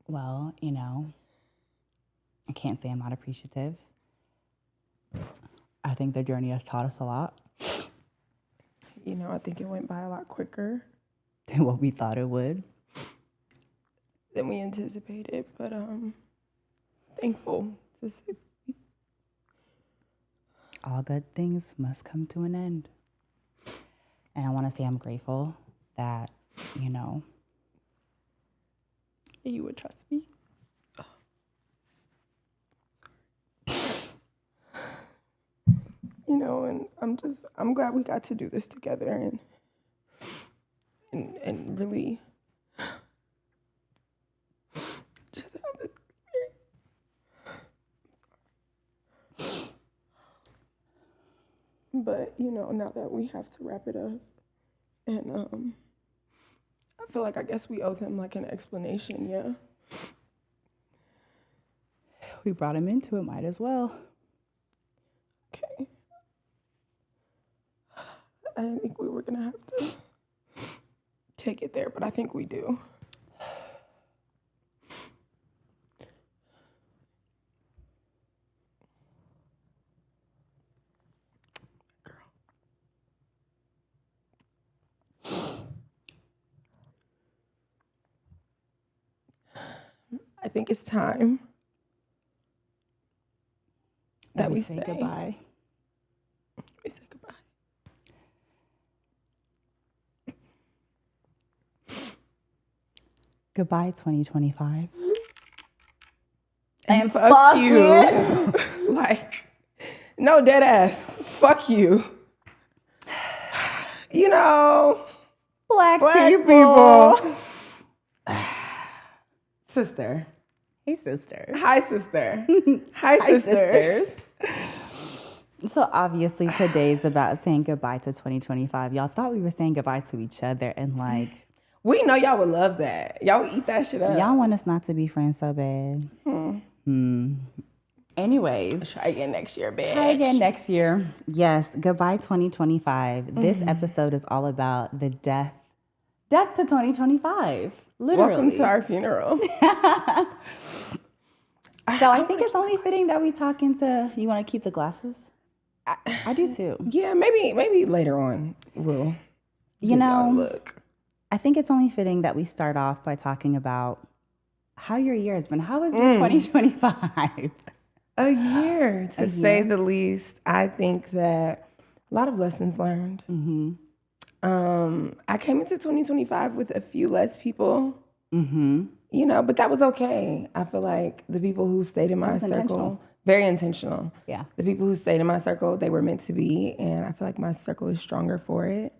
Well, I can't say I'm not appreciative. I think the journey has taught us a lot I think it went by a lot quicker than what we thought it would. than we anticipated, but thankful to see. All good things must come to an end. And I want to say I'm grateful that, You would trust me. And I'm glad we got to do this together and really just have this experience. But, now that we have to wrap it up, and I feel like I guess we owe them like an explanation, yeah. We brought him into it, might as well. Okay. I didn't think we were going to have to take it there, but I think we do. I think it's time that we say goodbye. We say goodbye. Goodbye, 2025. And fuck you. Like, no, dead ass. Fuck you. Black people. Sister. Hey, sister. Hi, sister. Hi, sisters. So obviously today's about saying goodbye to 2025. Y'all thought we were saying goodbye to each other, and we know y'all would love that. Y'all would eat that shit up. Y'all want us not to be friends so bad. Anyways. Try again next year, bitch. Try again next year. Yes, goodbye 2025. This episode is all about the death to 2025. Literally. Welcome to our funeral. So I think it's only fitting that we talk into. You want to keep the glasses? I do too. Yeah, maybe later on we'll. Look. I think it's only fitting that we start off by talking about how your year has been. How was your 2025? A year, to say the least. I think that a lot of lessons learned. I came into 2025 with a few less people. But that was okay. I feel like the people who stayed in my circle, very intentional. Yeah. The people who stayed in my circle, they were meant to be, and I feel like my circle is stronger for it.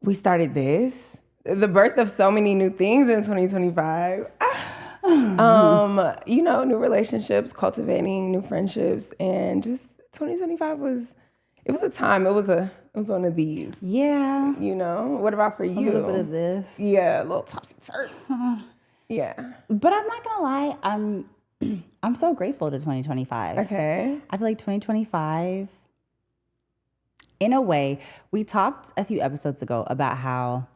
We started this, the birth of so many new things in 2025. New relationships, cultivating new friendships, and just 2025 was a time. It was one of these. Yeah. What about for you? A little bit of this. Yeah, a little topsy-turvy. Yeah. But I'm not gonna lie, I'm so grateful to 2025. Okay. I feel like 2025, in a way, we talked a few episodes ago about how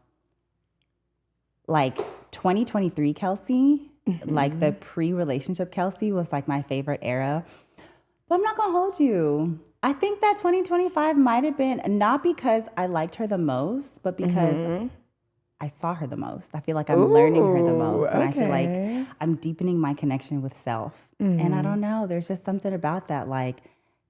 2023 Kelsi, the pre-relationship Kelsi was my favorite era. But I'm not gonna hold you. I think that 2025 might have been not because I liked her the most, but because I saw her the most. I feel like I'm learning her the most. And I feel like I'm deepening my connection with self. And I don't know, there's just something about that.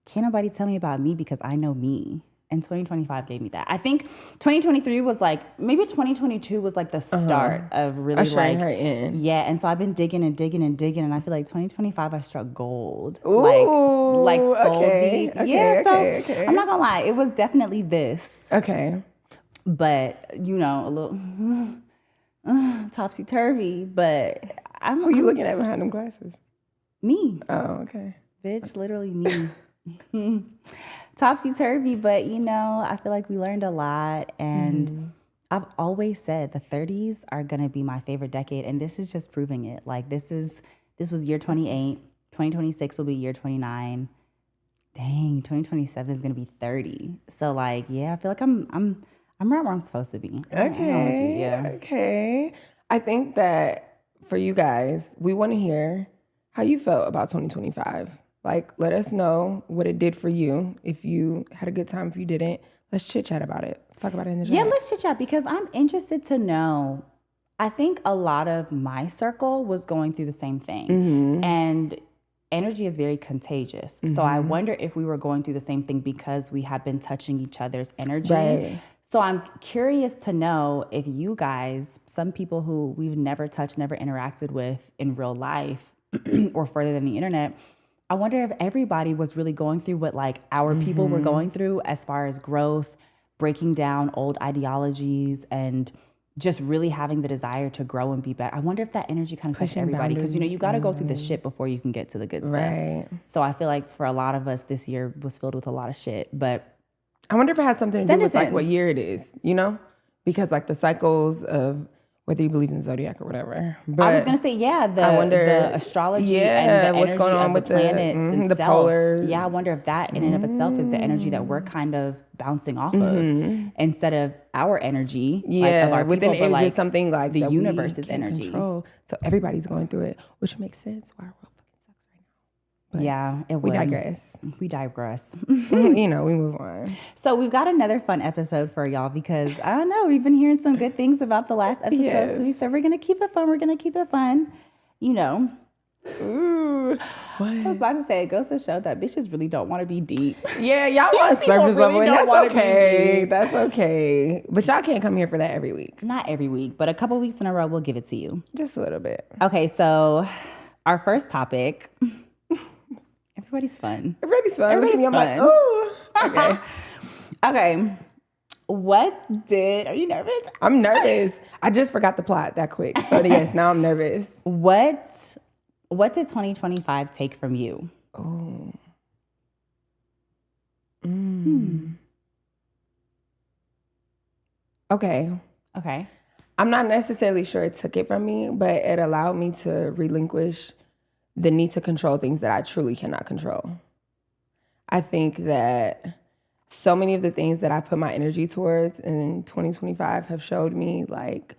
Can't nobody tell me about me because I know me. And 2025 gave me that. I think 2023 was maybe 2022 was the start of really ushering her in. Yeah, and so I've been digging and digging and digging, and I feel like 2025 I struck gold. Ooh, soul deep. Okay, so I'm not gonna lie, it was definitely this. Okay. But a little topsy-turvy, but Who are you looking at behind them glasses? Me. Oh, okay. Bitch, literally me. Topsy-turvy, but I feel like we learned a lot, and I've always said the 30s are gonna be my favorite decade, and this is just proving it. This was year 28, 2026 will be year 29. Dang, 2027 is gonna be 30. So yeah, I feel like I'm right where I'm supposed to be. Okay. Yeah. Okay. I think that for you guys, we want to hear how you felt about 2025. Like, let us know what it did for you. If you had a good time, if you didn't, let's chit chat about it. Let's talk about it in the chat. Yeah, let's chit chat because I'm interested to know. I think a lot of my circle was going through the same thing. And energy is very contagious. So I wonder if we were going through the same thing because we have been touching each other's energy. Right. So I'm curious to know if you guys, some people who we've never touched, never interacted with in real life or further than the internet, I wonder if everybody was really going through what like our people were going through as far as growth, breaking down old ideologies, and just really having the desire to grow and be better. I wonder if that energy kind of touched everybody because, you know, you got to go through the shit before you can get to the good stuff. Right. So I feel like for a lot of us, this year was filled with a lot of shit, but I wonder if it has something to do with like what year it is, you know? Because like the cycles of whether you believe in the zodiac or whatever. But I was gonna say, yeah, the astrology and the what's energy going on of with the planets and the polars. Yeah, I wonder if that in and of itself is the energy that we're kind of bouncing off of instead of our energy, like of our within people, it but like is something like the that universe's we can energy. Control. So everybody's going through it, which makes sense why our world fucking sucks right now. But yeah, it we would. digress. We digress. You know, we move on. So we've got another fun episode for y'all because I don't know, we've been hearing some good things about the last episode. Yes. So we said we're gonna keep it fun. We're gonna keep it fun. You know. Ooh, what? I was about to say it goes to show that bitches really don't want to be deep. Yeah, y'all want People surface level, really and don't that's wanna be okay. deep. That's okay. But y'all can't come here for that every week. Not every week, but a couple weeks in a row, we'll give it to you. Just a little bit. Okay, so our first topic. Everybody's fun. Everybody's fun. Everybody's I'm like, fun. ooh. Okay. Okay. Are you nervous? I'm nervous. I just forgot the plot that quick. So yes, now I'm nervous. What did 2025 take from you? Oh. Okay. Okay. I'm not necessarily sure it took it from me, but it allowed me to relinquish the need to control things that I truly cannot control. I think that so many of the things that I put my energy towards in 2025 have showed me like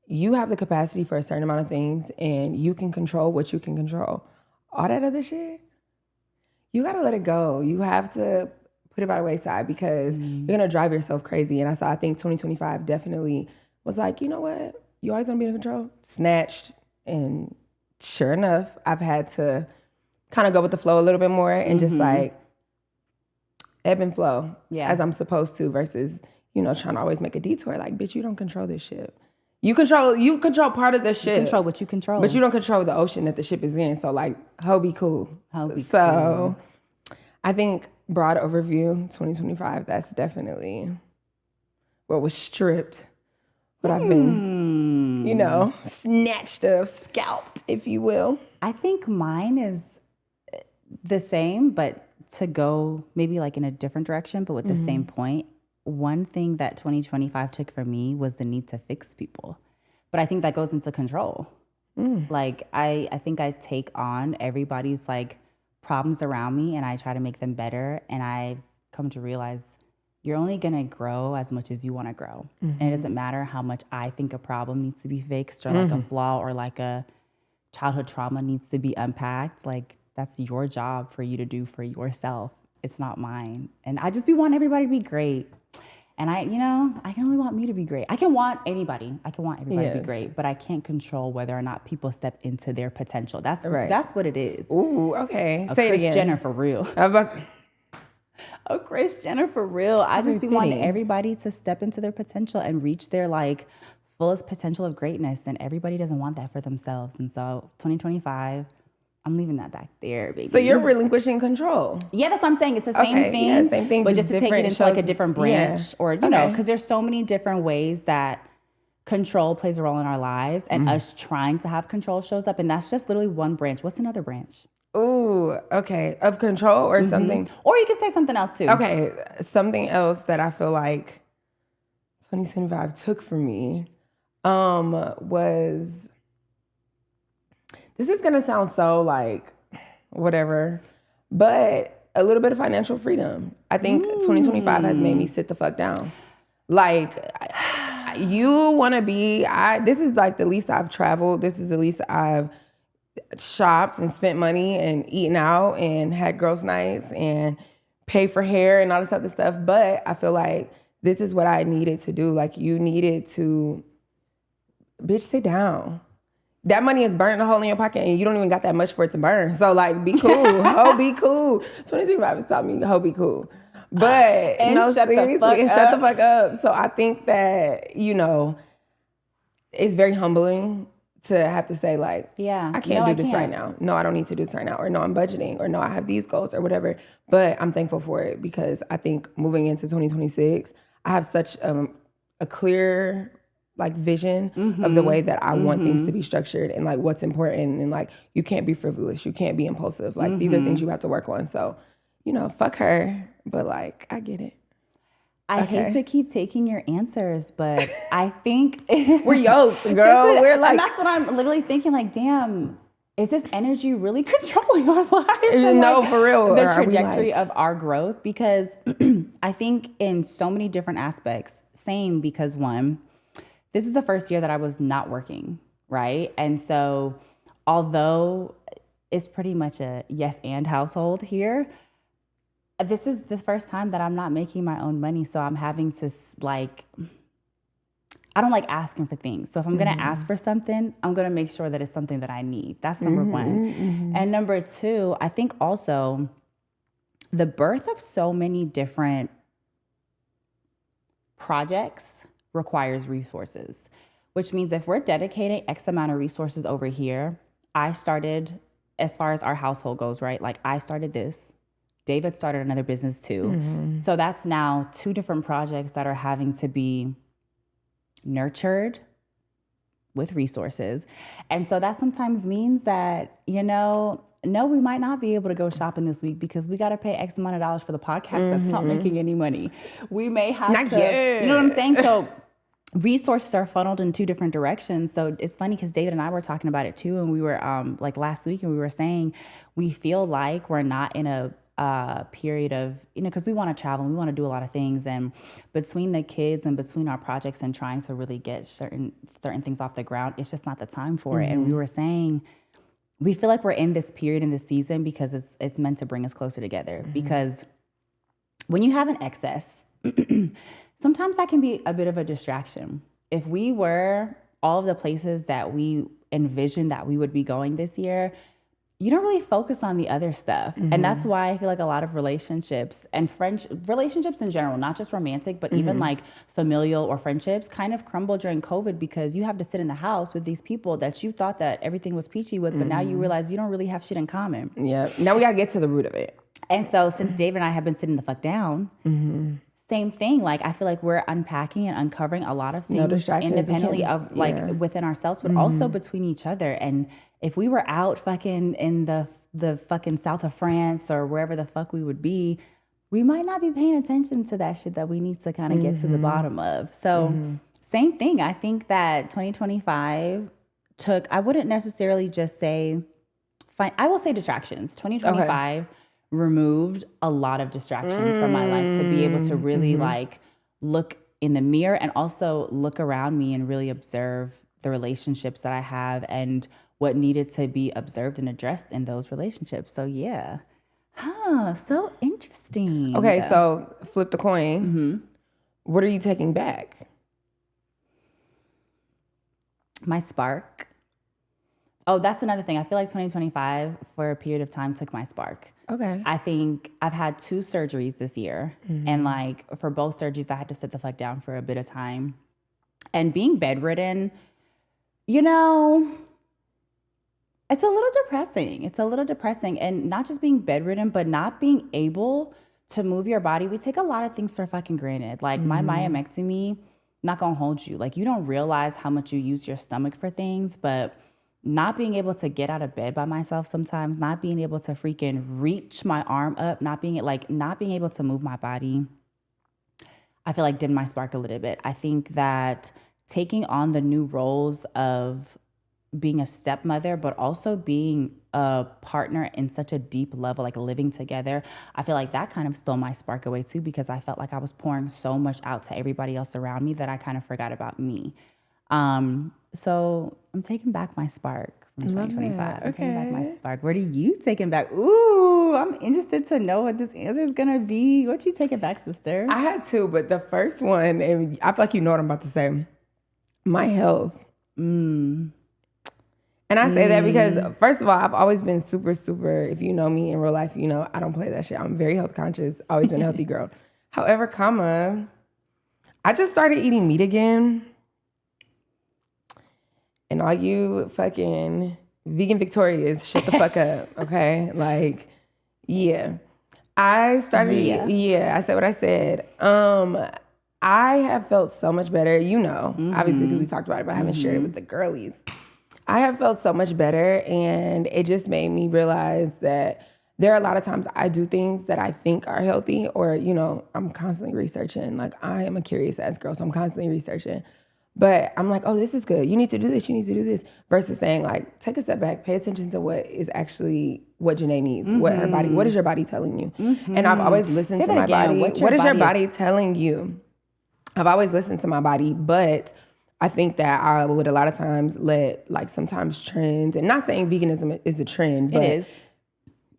you have the capacity for a certain amount of things and you can control what you can control. All that other shit, you gotta let it go. You have to put it by the wayside because you're gonna drive yourself crazy. And I think 2025 definitely was like, you know what? You always wanna be in control. Snatched. And sure enough, I've had to kind of go with the flow a little bit more and just like ebb and flow as I'm supposed to versus, you know, trying to always make a detour. Like, bitch, you don't control this ship. You control part of the ship. You control what you control. But you don't control the ocean that the ship is in. So like, ho, be cool. Cool. I think broad overview, 2025, that's definitely what was stripped. What I've been, you know, snatched of, scalped, if you will. I think mine is the same, but to go maybe like in a different direction, but with the same point. One thing that 2025 took from me was the need to fix people. But I think that goes into control. Like I think I take on everybody's like problems around me and I try to make them better. And I've come to realize you're only gonna grow as much as you wanna grow. And it doesn't matter how much I think a problem needs to be fixed or like a flaw or like a childhood trauma needs to be unpacked. Like that's your job for you to do for yourself. It's not mine. And I just want everybody to be great. And I can only want me to be great. I can want anybody. I can want everybody to be great, but I can't control whether or not people step into their potential. That's what it is. Ooh, okay. Say it again. Jenner for real. A Kris Jenner for real. I just want everybody to step into their potential and reach their like fullest potential of greatness. And everybody doesn't want that for themselves. And so 2025, I'm leaving that back there, baby. So you're relinquishing control. Yeah, that's what I'm saying. It's the same thing. Yeah, same thing. But just to take it into like a different branch or, you know, because there's so many different ways that control plays a role in our lives and us trying to have control shows up. And that's just literally one branch. What's another branch? Ooh, okay. Of control or something? Or you could say something else too. Okay. Something else that I feel like 2025 took from me was... This is going to sound so like whatever, but a little bit of financial freedom. I think 2025 has made me sit the fuck down. Like, You want to be, this is like the least I've traveled. This is the least I've shopped and spent money and eaten out and had girls' nights and paid for hair and all this other stuff. But I feel like this is what I needed to do. Like, you needed to, bitch, sit down. That money is burning a hole in your pocket and you don't even got that much for it to burn. So, like, be cool. Ho, be cool. 2025 has taught me, ho, be cool. But, and no, shut seriously, the fuck and up. shut the fuck up. So I think that, you know, it's very humbling to have to say, like, yeah, I can't do this right now. No, I don't need to do this right now. Or no, I'm budgeting. Or no, I have these goals or whatever. But I'm thankful for it because I think moving into 2026, I have such a clear, like, vision of the way that I want things to be structured and, like, what's important. And, like, you can't be frivolous. You can't be impulsive. Like, these are things you have to work on. So, you know, fuck her. But, like, I get it. I hate to keep taking your answers, but I think we're yoked, girl. We're like, and that's what I'm literally thinking. Like, damn, is this energy really controlling our lives? And no, like, for real. The trajectory of our growth, because I think in so many different aspects. Same, because one, this is the first year that I was not working, right? And so, although it's pretty much a yes and household here, this is the first time that I'm not making my own money. So I'm having to, like, I don't like asking for things. So if I'm going to ask for something, I'm going to make sure that it's something that I need. That's number one. And number two, I think also the birth of so many different projects requires resources, which means if we're dedicating X amount of resources over here, I started, as far as our household goes, right? Like, I started this. David started another business too. So that's now 2 different projects that are having to be nurtured with resources. And so that sometimes means that, you know, no, we might not be able to go shopping this week because we got to pay X amount of dollars for the podcast that's not making any money. We may have not to, yet. you know what I'm saying? So resources are funneled in 2 different directions. So it's funny because David and I were talking about it too. And we were like last week, and we were saying we feel like we're not in a period of, you know, because we want to travel and we want to do a lot of things, and between the kids and between our projects and trying to really get certain things off the ground, it's just not the time for it. And we were saying we feel like we're in this period in this season because it's meant to bring us closer together. Because when you have an excess, sometimes that can be a bit of a distraction. If we were all of the places that we envisioned that we would be going this year, you don't really focus on the other stuff. And that's why I feel like a lot of relationships and relationships in general, not just romantic, but even like familial or friendships, kind of crumble during COVID because you have to sit in the house with these people that you thought that everything was peachy with, but now you realize you don't really have shit in common. Yeah. Now we got to get to the root of it. And so since David and I have been sitting the fuck down, same thing. Like, I feel like we're unpacking and uncovering a lot of things independently of like within ourselves, but also between each other. And if we were out fucking in the fucking south of France or wherever the fuck we would be, we might not be paying attention to that shit that we need to kind of get to the bottom of. So same thing. I think that 2025 took, I wouldn't necessarily just say, I will say distractions. 2025 removed a lot of distractions from my life to be able to really like look in the mirror and also look around me and really observe the relationships that I have and what needed to be observed and addressed in those relationships. So yeah. So interesting. Okay, so flip the coin. What are you taking back? My spark. Oh, that's another thing. I feel like 2025 for a period of time took my spark. Okay. I think I've had 2 surgeries this year. And like for both surgeries, I had to sit the fuck down for a bit of time. And being bedridden, you know, it's a little depressing. It's a little depressing. And not just being bedridden, but not being able to move your body. We take a lot of things for fucking granted. Like my myomectomy, not gonna hold you. Like, you don't realize how much you use your stomach for things, but not being able to get out of bed by myself sometimes, not being able to freaking reach my arm up, not being able to move my body, I feel like dimmed my spark a little bit. I think that taking on the new roles of being a stepmother, but also being a partner in such a deep level, like living together, I feel like that kind of stole my spark away too, because I felt like I was pouring so much out to everybody else around me that I kind of forgot about me. So I'm taking back my spark from 2025. I'm taking back my spark. What are you taking back? Ooh, I'm interested to know what this answer is gonna be. What you taking back, sister? I had two, but the first one, and I feel like you know what I'm about to say. My health. And I say that because, first of all, I've always been super, super, if you know me in real life, you know I don't play that shit. I'm very health conscious, always been a healthy girl. However, I just started eating meat again. And all you fucking vegan Victorias, shut the fuck up, okay? Like, yeah. I started, I said what I said. I have felt so much better, you know, obviously because we talked about it, but I haven't shared it with the girlies. I have felt so much better, and it just made me realize that there are a lot of times I do things that I think are healthy, or, you know, I'm constantly researching. Like, I am a curious ass girl, so I'm constantly researching. But I'm like, oh, this is good. You need to do this. You need to do this. Versus saying, like, take a step back, pay attention to what is actually what Janai needs, what her body, what is your body telling you? And I've always listened to my body. What is your body telling you? I've always listened to my body, but I think that I would a lot of times let, like, sometimes trends, and not saying veganism is a trend, but it is.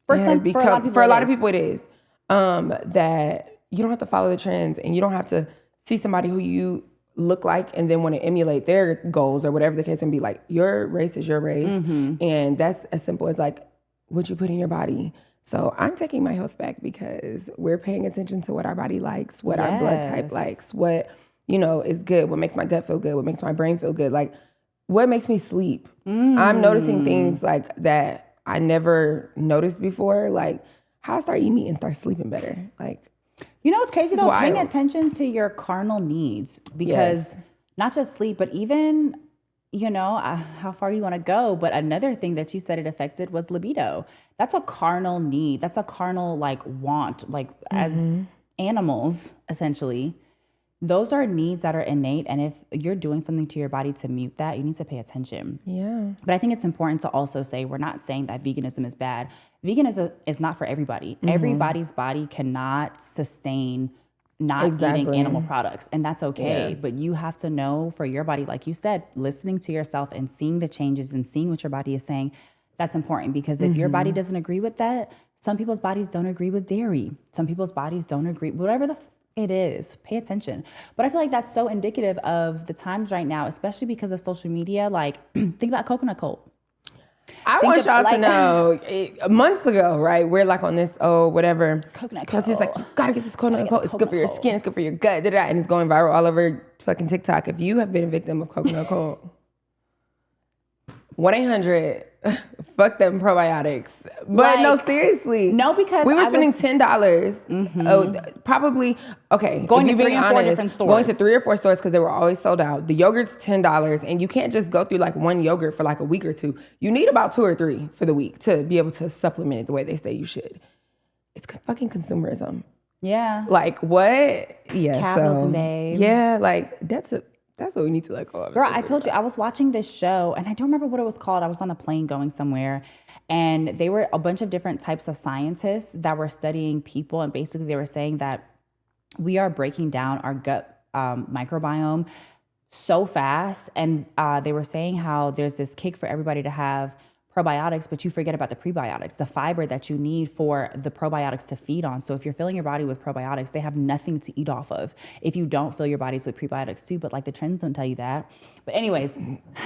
For a lot of people it is. That you don't have to follow the trends, and you don't have to see somebody who you look like and then want to emulate their goals or whatever the case may be. Like, your race is your race, and that's as simple as, like, what you put in your body. So I'm taking my health back because we're paying attention to what our body likes, what our blood type likes, what, you know, is good, what makes my gut feel good, what makes my brain feel good, like what makes me sleep. I'm noticing things like that I never noticed before, like how I start eating meat and start sleeping better. Like, you know what's crazy though? Paying attention to your carnal needs, because not just sleep, but even, you know, how far you want to go. But another thing that you said it affected was libido. That's a carnal need. That's a carnal, like, want, like, as animals, essentially. Those are needs that are innate. And if you're doing something to your body to mute that, you need to pay attention. Yeah. But I think it's important to also say, we're not saying that veganism is bad. Veganism is not for everybody. Everybody's body cannot sustain not eating animal products, and that's okay. But you have to know for your body, like you said, listening to yourself and seeing the changes and seeing what your body is saying, that's important. Because if your body doesn't agree with that, some people's bodies don't agree with dairy. Some people's bodies don't agree, whatever it is, pay attention. But I feel like that's so indicative of the times right now, especially because of social media. Like, think about coconut cult. I want y'all to know, months ago, right, we're like on this, whatever. Coconut cold. Because it's like, you gotta get this coconut cold. It's good for your skin, it's good for your gut, and it's going viral all over fucking TikTok. If you have been a victim of coconut cold, 1-800, fuck them probiotics. But like, no, seriously. No, because we were spending $10. Probably, okay. Going to 3 or 4 different stores. Going to 3 or 4 stores because they were always sold out. The yogurt's $10, and you can't just go through like one yogurt for like a week or two. You need about 2 or 3 for the week to be able to supplement it the way they say you should. It's fucking consumerism. Yeah. Like, what? Yeah. Capitalism, babe. Yeah, like, that's what we need to let go of. Girl, I told you, I was watching this show, and I don't remember what it was called. I was on a plane going somewhere, and they were a bunch of different types of scientists that were studying people, and basically they were saying that we are breaking down our gut microbiome so fast, and they were saying how there's this kick for everybody to have probiotics, but you forget about the prebiotics, the fiber that you need for the probiotics to feed on. So if you're filling your body with probiotics, they have nothing to eat off of if you don't fill your bodies with prebiotics too. But like, the trends don't tell you that. But anyways,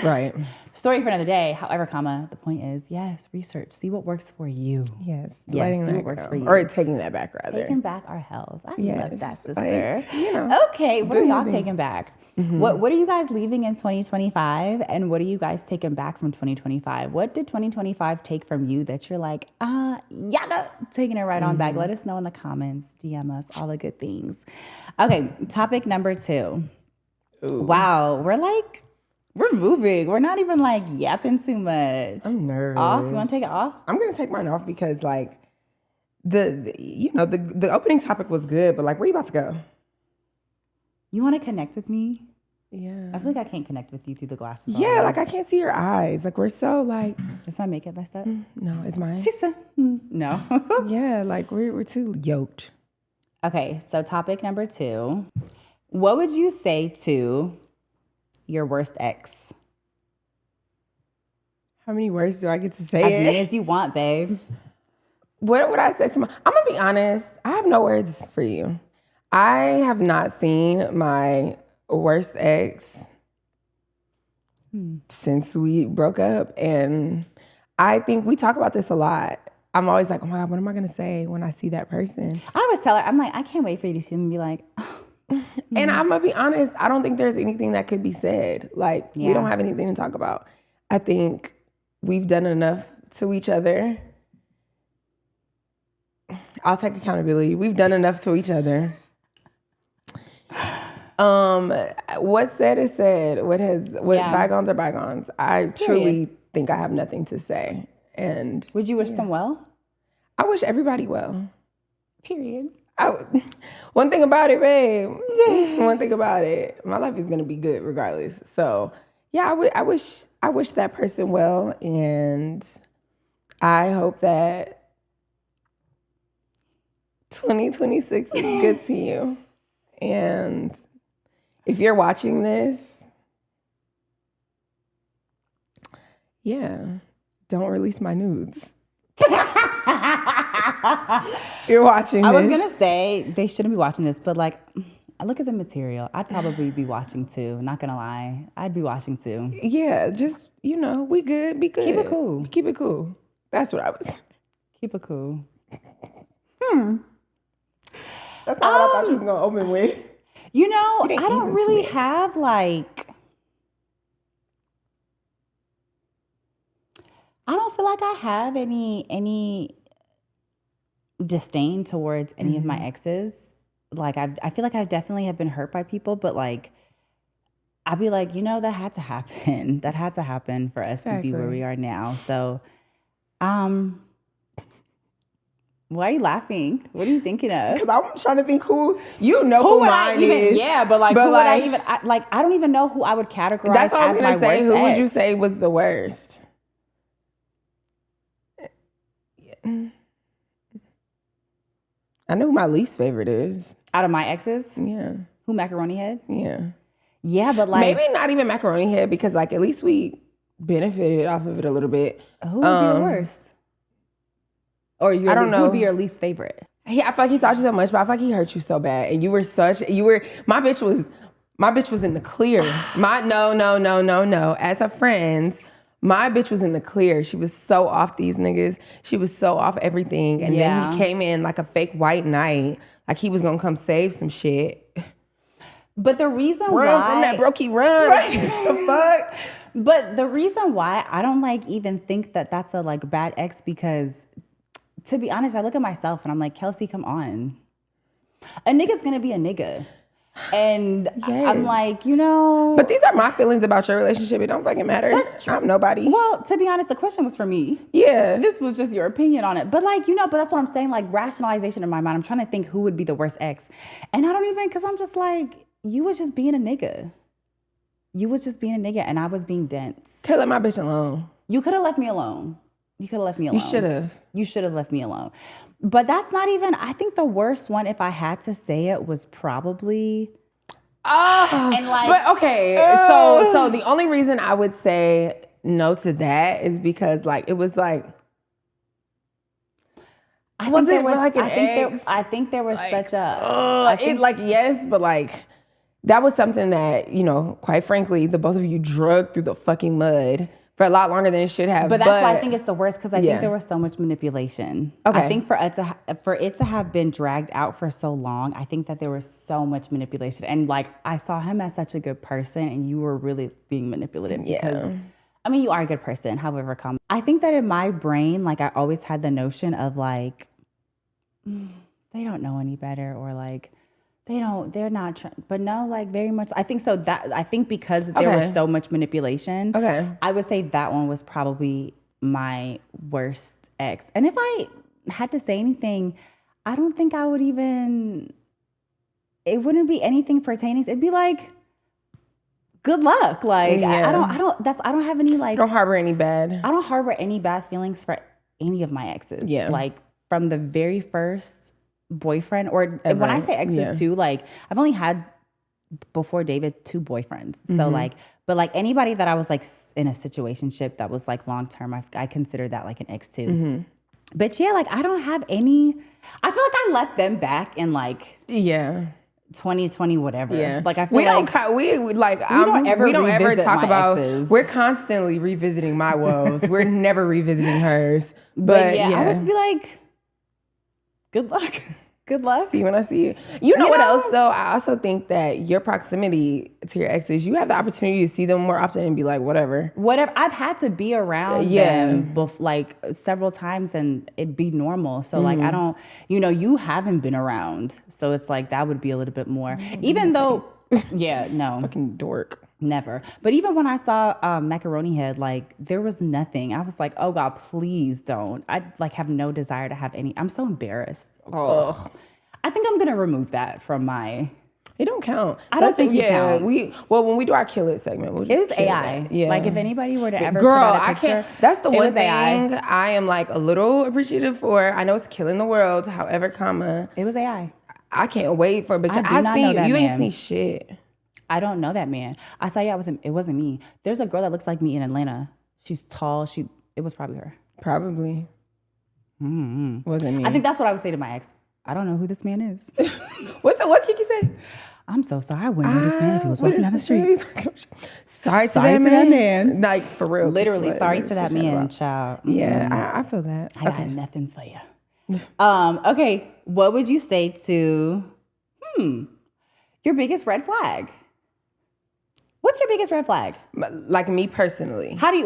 right. Story for another day. However, the point is, yes, research, see what works for you. Yes, see what works for you. Or taking that back, rather. Taking back our health. I love that, sister. Like, you know, okay, what are y'all taking back? What are you guys leaving in 2025, and what are you guys taking back from 2025? What did 2025 take from you that you're like, yaga, taking it right on back? Let us know in the comments, DM us, all the good things. Okay, topic number 2. Ooh. Wow, we're moving. We're not even like yapping too much. I'm nervous. Off? You want to take it off? I'm gonna take mine off because like the opening topic was good, but like, where you about to go? You want to connect with me? Yeah. I feel like I can't connect with you through the glasses. Yeah, already. like I can't see your eyes. Like we're so like. Is my makeup messed up? No, it's mine. She said, no. Yeah, like we're too yoked. Okay, so topic number 2. What would you say to your worst ex? How many words do I get to say? As many as you want, babe. What would I say to my? I'm gonna be honest. I have no words for you. I have not seen my worst ex since we broke up, and I think we talk about this a lot. I'm always like, oh my God, what am I gonna say when I see that person? I always tell her, I'm like, I can't wait for you to see him and be like, And I'm gonna be honest, I don't think there's anything that could be said. Like, we Yeah. don't have anything to talk about. I think we've done enough to each other. I'll take accountability. We've done enough to each other. What's said is said. What Yeah. bygones are bygones. I truly think I have nothing to say. And would you wish them well? I wish everybody well. Period. One thing about it, babe. One thing about it. My life is gonna be good regardless. So yeah, I wish that person well, and I hope that 2026 is good to you. And if you're watching this, yeah, don't release my nudes. You're watching this. I was going to say they shouldn't be watching this, but like, I look at the material. I'd probably be watching too. Not going to lie. I'd be watching too. Yeah, just, we good, be good. Keep it cool. Keep it cool. That's what I was. Keep it cool. That's not what I thought you was going to open with. I didn't don't ease into really it. have like, I don't feel like I have any disdain towards any of my exes. Like I feel like I definitely have been hurt by people, but like I'd be like, that had to happen. That had to happen for us to be where we are now. So, why are you laughing? What are you thinking of? Because I'm trying to think who mine is. Yeah, but like, who would I even? I don't even know who I would categorize. That's what I was as my going to say. worst Who would you ex. say was the worst? I know who my least favorite is. Out of my exes? Yeah. Who, Macaroni Head? Yeah. Yeah, but like, Maybe not even Macaroni Head, because like at least we benefited off of it a little bit. who would be the worst? Or I don't know. Who would be your least favorite? I feel like he taught you so much, but I feel like he hurt you so bad. And my bitch was in the clear. No. As a friend, my bitch was in the clear. She was so off these niggas. She was so off everything. And then he came in like a fake white knight. Like he was gonna come save some shit. But the reason Run why from that brokey run. Right. The fuck? But the reason why I don't like even think that that's a like bad ex, because to be honest, I look at myself and I'm like, Kelsi, come on. A nigga's gonna be a nigga. And I'm like, But these are my feelings about your relationship. It don't fucking matter. That's true. I'm nobody. Well, to be honest, the question was for me. Yeah. This was just your opinion on it. But like, but that's what I'm saying, like rationalization in my mind. I'm trying to think who would be the worst ex. And I don't even, because I'm just like, you was just being a nigga. You was just being a nigga and I was being dense. Could have let my bitch alone. You could have left me alone. You could have left me alone. You should have. You should have left me alone. But that's not even, I think the worst one, if I had to say it, was probably... and like, but okay, so the only reason I would say no to that is because like it was like, I think there was like, such a yes, but like that was something that quite frankly the both of you drug through the fucking mud for a lot longer than it should have. But that's why I think it's the worst, because I think there was so much manipulation. Okay. I think for it to have been dragged out for so long, I think that there was so much manipulation. And like, I saw him as such a good person and you were really being manipulative. Because, I mean, you are a good person, however come. I think that in my brain, like I always had the notion of like, they don't know any better, or like, they're not trying, but no, like very much. I think so because there was so much manipulation. Okay. I would say that one was probably my worst ex. And if I had to say anything, I don't think I would even, it wouldn't be anything pertaining. It'd be like, good luck. Like Yeah. I don't have any like Don't harbor any bad. I don't harbor any bad feelings for any of my exes. Yeah. Like from the very first boyfriend, or Ever. when I say exes Yeah. too, like I've only had before David 2 boyfriends. So Mm-hmm. like, but like anybody that I was like in a situationship that was like long term, I consider that like an ex too. Mm-hmm. But yeah, like I don't have any. I feel like I left them back in like Yeah. 2020 whatever. Yeah. Like I feel we like don't we don't ever talk revisit about my exes. We're constantly revisiting my woes. We're never revisiting hers. But yeah, I would just be like, good luck. Good luck. See you when I see you. You know what else though? I also think that your proximity to your exes, you have the opportunity to see them more often and be like, whatever. I've had to be around them like several times and it'd be normal. So like I don't, you haven't been around. So it's like that would be a little bit more. Even though, yeah, no. Fucking dork. Never. But even when I saw Macaroni Head, like there was nothing. I was like, oh God, please don't. I like have no desire to have any. I'm so embarrassed. Oh, I think I'm gonna remove that from my. It don't count. I don't think it counts. When we do our kill it segment, we'll just it was AI. Yeah. Like if anybody were to ever Girl, put out a I picture, can't. That's the one thing AI. I am like a little appreciative for. I know it's killing the world. However, it was AI. I can't wait for. But I do not know that you man. ain't seen shit. I don't know that man. I saw you out with him. It wasn't me. There's a girl that looks like me in Atlanta. She's tall. It was probably her. Probably. Mm-hmm. Wasn't me. I think that's what I would say to my ex. I don't know who this man is. What Kiki say? I'm so sorry. I wouldn't know this man if he was walking down the street. Sorry to that man. Like for real. Literally, sorry to that man, child. Yeah, I feel that. I got nothing for you. Okay, what would you say to your biggest red flag? What's your biggest red flag? Like me personally. How did you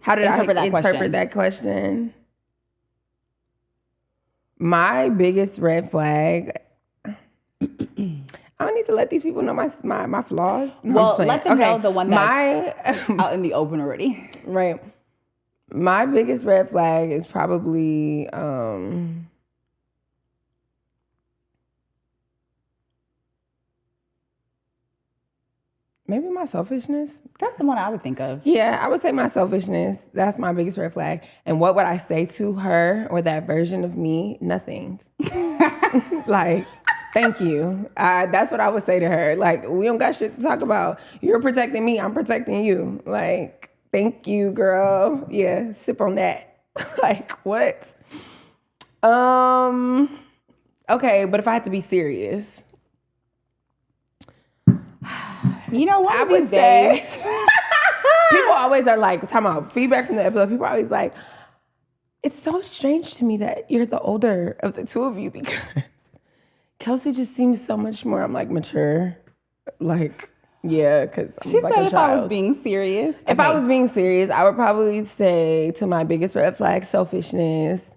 interpret that question? My biggest red flag. I don't need to let these people know my flaws. No, well, let them know the one that's out in the open already. Right. My biggest red flag is probably maybe my selfishness. That's the one I would think of. Yeah, I would say my selfishness. That's my biggest red flag. And what would I say to her or that version of me? Nothing. Like, thank you. That's what I would say to her. Like, we don't got shit to talk about. You're protecting me. I'm protecting you. Like, thank you, girl. Yeah, sip on that. Like, what? Okay, but if I had to be serious. You know what I would say? People always are like, talking about feedback from the episode. People are always like, it's so strange to me that you're the older of the two of you because Kelsi just seems so much more, I'm like, mature. Like, yeah, because I'm she like said a if child. I was being serious. If I was being serious, I would probably say to my biggest red flag, selfishness.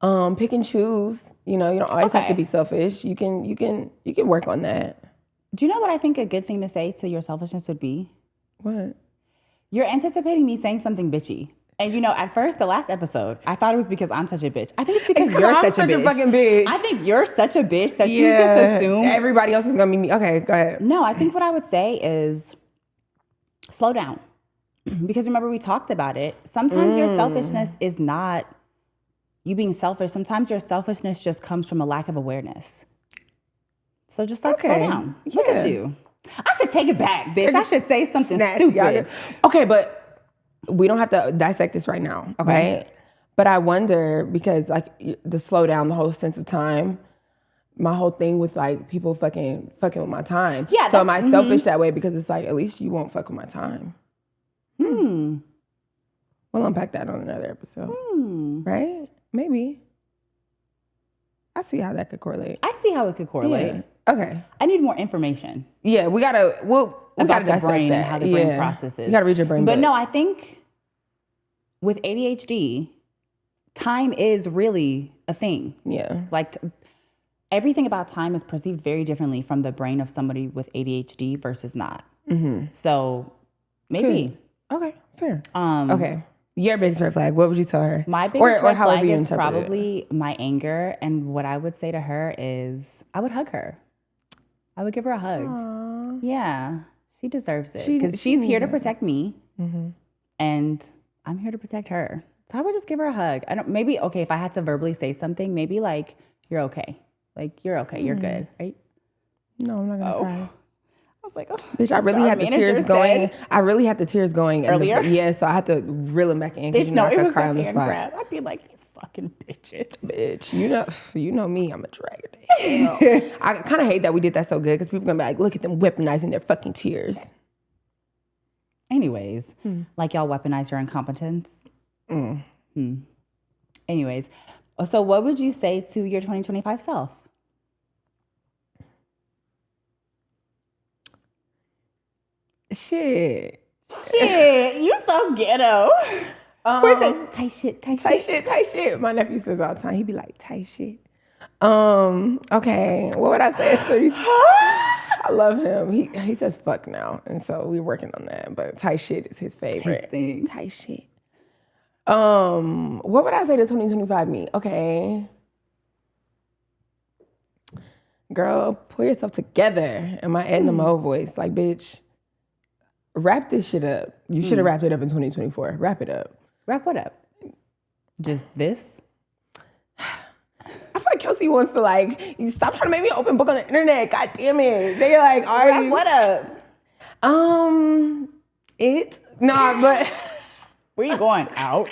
Pick and choose. You don't always have to be selfish. You can work on that. Do you know what I think a good thing to say to your selfishness would be? What? You're anticipating me saying something bitchy. And at first, the last episode, I thought it was because I'm such a bitch. I think it's because you're such a fucking bitch. I think you're such a bitch that you just assume everybody else is gonna be me. Okay, go ahead. No, I think what I would say is slow down. Because remember, we talked about it. Sometimes your selfishness is not you being selfish. Sometimes your selfishness just comes from a lack of awareness. So just slow down. Yeah. Look at you. I should take it back, bitch. I should say something stupid. Okay, but we don't have to dissect this right now, right? But I wonder, because like the slow down, the whole sense of time, my whole thing with like people fucking with my time. Yeah. So am I selfish that way because it's like, at least you won't fuck with my time. We'll unpack that on another episode. Right? Maybe. I see how that could correlate. I see how it could correlate. Yeah. Okay. I need more information. Yeah, we gotta the brain and how the brain processes. You gotta read your brain. But no, I think with ADHD, time is really a thing. Yeah. Like everything about time is perceived very differently from the brain of somebody with ADHD versus not. So maybe. Good. Okay, fair. Okay. Your biggest red flag, what would you tell her? My biggest red flag is probably my anger. And what I would say to her is I would hug her. I would give her a hug. Aww. Yeah. She deserves it because she's here to protect me, and I'm here to protect her. So I would just give her a hug. I don't. Maybe okay if I had to verbally say something. Maybe like you're okay. Like you're okay. You're good, right? No, I'm not gonna cry. I was like, oh, bitch, I really had the tears going. I really had the tears going earlier. Yeah, so I had to reel them back in. Bitch, no, it was cry on the hand spot. grab. I'd be like, these fucking bitches. Bitch, you know me. I'm a dragger. I kind of hate that we did that so good because people gonna be like, look at them weaponizing their fucking tears. Anyways, like y'all weaponize your incompetence. Anyways, so what would you say to your 2025 self? Shit, you so ghetto. Where's it? Tight shit. My nephew says all the time. He be like, tight shit. Okay, what would I say? I love him. He says fuck now, and so we're working on that. But tight shit is his favorite. His thing. Tight shit. What would I say to 2025 me? Okay. Girl, pull yourself together. In my Edna Mode voice, like, bitch, wrap this shit up. You should have wrapped it up in 2024. Wrap it up. Wrap what up? Just this? I feel like Kelsi wants to like, you stop trying to make me open book on the internet. God damn it. They're like, all right. Wrap what up? But where you going? Out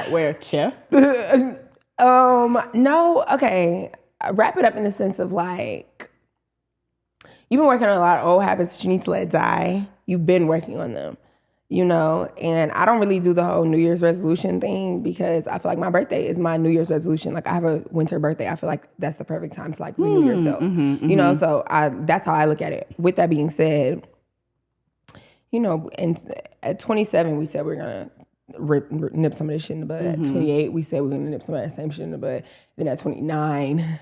where? Chair? No, okay. Wrap it up in the sense of like, you've been working on a lot of old habits that you need to let die. You've been working on them, you know? And I don't really do the whole New Year's resolution thing because I feel like my birthday is my New Year's resolution. Like I have a winter birthday. I feel like that's the perfect time to like renew yourself, you know? So that's how I look at it. With that being said, you know, at 27, we said we're going to nip some of this shit in the bud. At 28, we said we're going to nip some of that same shit in the bud. Then at 29,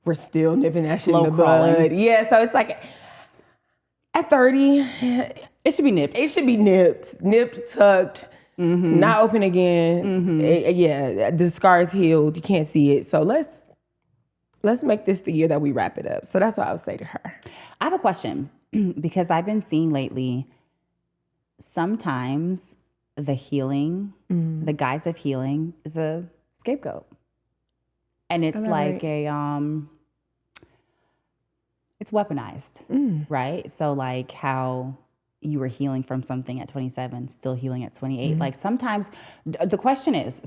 we're still nipping that shit in the bud. Yeah, so it's like at 30, it should be nipped. It should be nipped, tucked, not open again. Yeah, the scar is healed. You can't see it. So let's make this the year that we wrap it up. So that's what I would say to her. I have a question because I've been seeing lately, sometimes the healing, the guise of healing is a scapegoat. And it's like it's weaponized, right? So like how you were healing from something at 27, still healing at 28. Like sometimes the question is,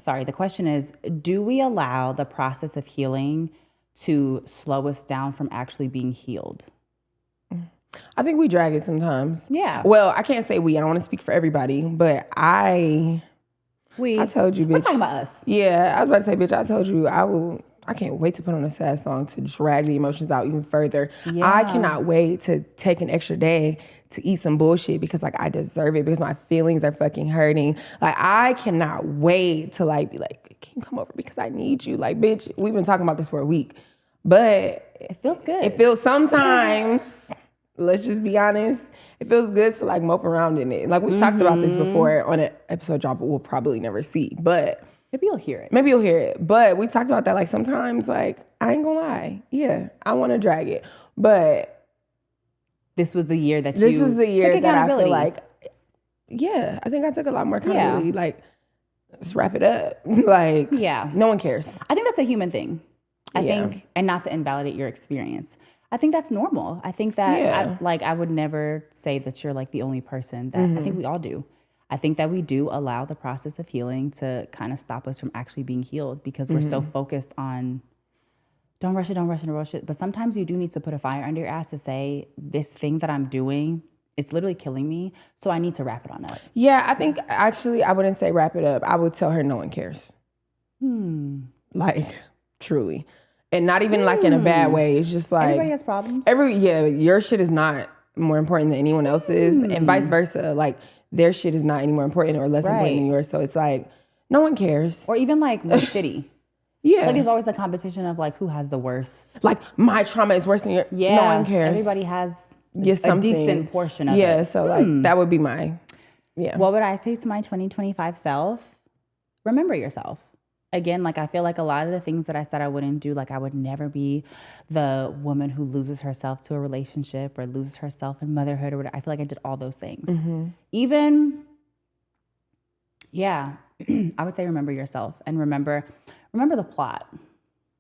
do we allow the process of healing to slow us down from actually being healed? I think we drag it sometimes. Yeah. Well, I can't say we. I don't want to speak for everybody, but I told you, bitch. We're talking about us. Yeah, I was about to say, bitch, I told you I can't wait to put on a sad song to drag the emotions out even further. Yeah. I cannot wait to take an extra day to eat some bullshit because like I deserve it because my feelings are fucking hurting. Like I cannot wait to like be like, can you come over because I need you? Like, bitch, we've been talking about this for a week, but it feels good. It feels sometimes, let's just be honest, it feels good to like mope around in it. Like we've talked about this before on an episode y'all will probably never see, but maybe you'll hear it. But we talked about that like sometimes, like, I ain't gonna lie. Yeah, I want to drag it. But this was the year that I feel like, yeah, I think I took a lot more accountability. Yeah. Like, let's wrap it up. Like, yeah, no one cares. I think that's a human thing. I think, and not to invalidate your experience, I think that's normal. I think that, I would never say that you're like the only person that I think we all do. I think that we do allow the process of healing to kind of stop us from actually being healed because we're so focused on don't rush it. But sometimes you do need to put a fire under your ass to say, this thing that I'm doing, it's literally killing me. So I need to wrap it on up. Yeah, I think actually I wouldn't say wrap it up. I would tell her no one cares. Like, truly. And not even like in a bad way. It's just like everybody has problems. Your shit is not more important than anyone else's, and vice versa. Like their shit is not any more important or less important than yours. So it's like no one cares. Or even like more shitty. Yeah. Like there's always a competition of like who has the worst. Like my trauma is worse than your. Yeah. No one cares. Everybody has a decent portion of it. Yeah. So like that would be my. Yeah. What would I say to my 2025 self? Remember yourself. again, like I feel like a lot of the things that I said I wouldn't do, like I would never be the woman who loses herself to a relationship or loses herself in motherhood or whatever. I feel like I did all those things. Even, yeah, I would say remember yourself and remember the plot.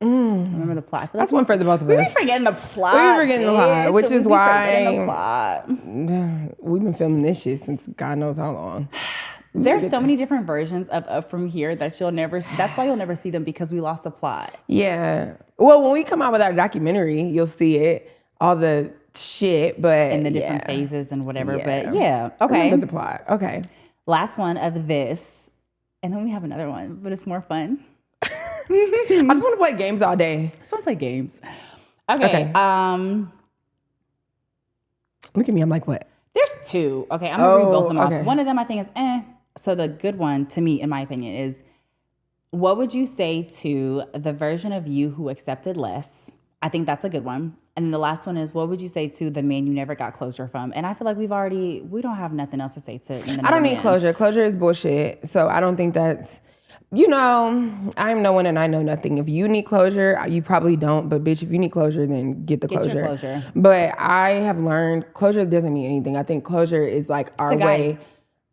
Remember the plot. I feel That's like one for the both of we us. be forgetting the plot. We be forgetting the plot, which is why the plot. We've been filming this shit since God knows how long. There's so many different versions of From Here that you'll never. That's why you'll never see them, because we lost the plot. Yeah. Well, when we come out with our documentary, you'll see it, all the shit, but In the different phases and whatever. Yeah. But yeah, okay. Remember the plot. Okay. Last one of this, and then we have another one, but it's more fun. I just want to play games all day. I just want to play games. Okay. Look at me. I'm like, what? There's two. Okay, I'm gonna read both of them okay. off. One of them I think is So the good one, to me, in my opinion, is what would you say to the version of you who accepted less? I think that's a good one. And then the last one is, what would you say to the man you never got closure from? And I feel like we don't have nothing else to say to. I don't need closure. Closure is bullshit. So I don't think that's, I'm no one and I know nothing. If you need closure, you probably don't. But bitch, if you need closure, then get the closure. Your closure. But I have learned closure doesn't mean anything. I think closure is like our way.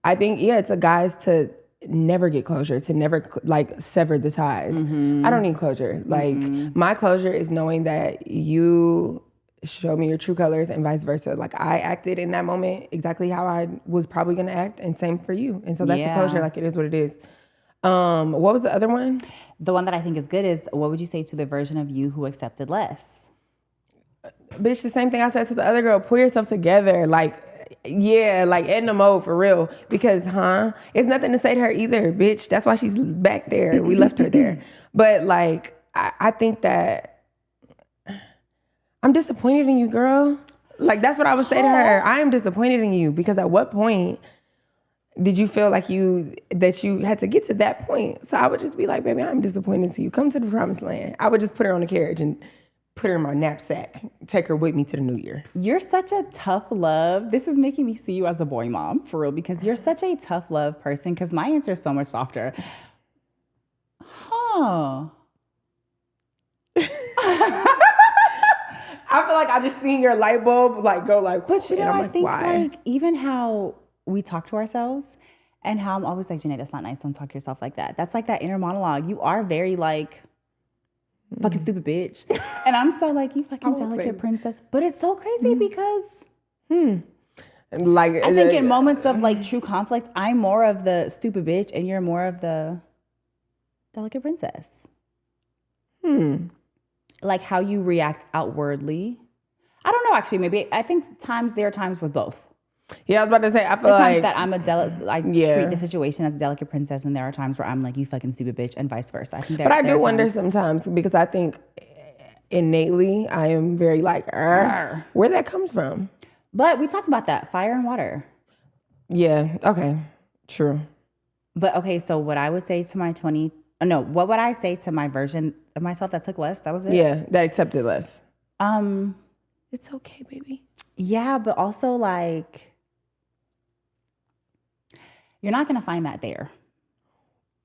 I think, it's a guys to never get closure, to never like sever the ties. I don't need closure. Like my closure is knowing that you show me your true colors and vice versa. Like I acted in that moment exactly how I was probably going to act, and same for you. And so that's the closure. Like it is what it is. What was the other one? The one that I think is good is, what would you say to the version of you who accepted less? Bitch, the same thing I said to the other girl. Pull yourself together. Like, like in the mode for real. Because, it's nothing to say to her either, bitch. That's why she's back there. We left her there. But like, I think that I'm disappointed in you, girl. Like, that's what I would say to her. I am disappointed in you, because at what point did you feel like that you had to get to that point? So I would just be like, baby, I'm disappointed to you. Come to the promised land. I would just put her on the carriage and put her in my knapsack, take her with me to the new year. You're such a tough love. This is making me see you as a boy mom, for real, because you're such a tough love person, because my answer is so much softer. I feel like I just seen your light bulb like go like, but you know, I think why? like even how we talk to ourselves and how I'm always like, Janai, that's not nice. Don't talk to yourself like that. That's like that inner monologue. You are very like, fucking stupid bitch. And I'm so like, you fucking delicate princess. But it's so crazy because like I think in moments of like true conflict, I'm more of the stupid bitch and you're more of the delicate princess. Like how you react outwardly. I don't know, actually. Maybe I think there are times with both. Yeah, I was about to say, I feel times like that I'm treat the situation as a delicate princess, and there are times where I'm like, you fucking stupid bitch, and vice versa. I think but I do wonder sometimes, because I think innately I am very like, where that comes from. But we talked about that, fire and water. Yeah, okay, true. But okay, so what I would say to what would I say to my version of myself that took less? That was it? Yeah, that accepted less. It's okay, baby. Yeah, but also like, you're not going to find that there.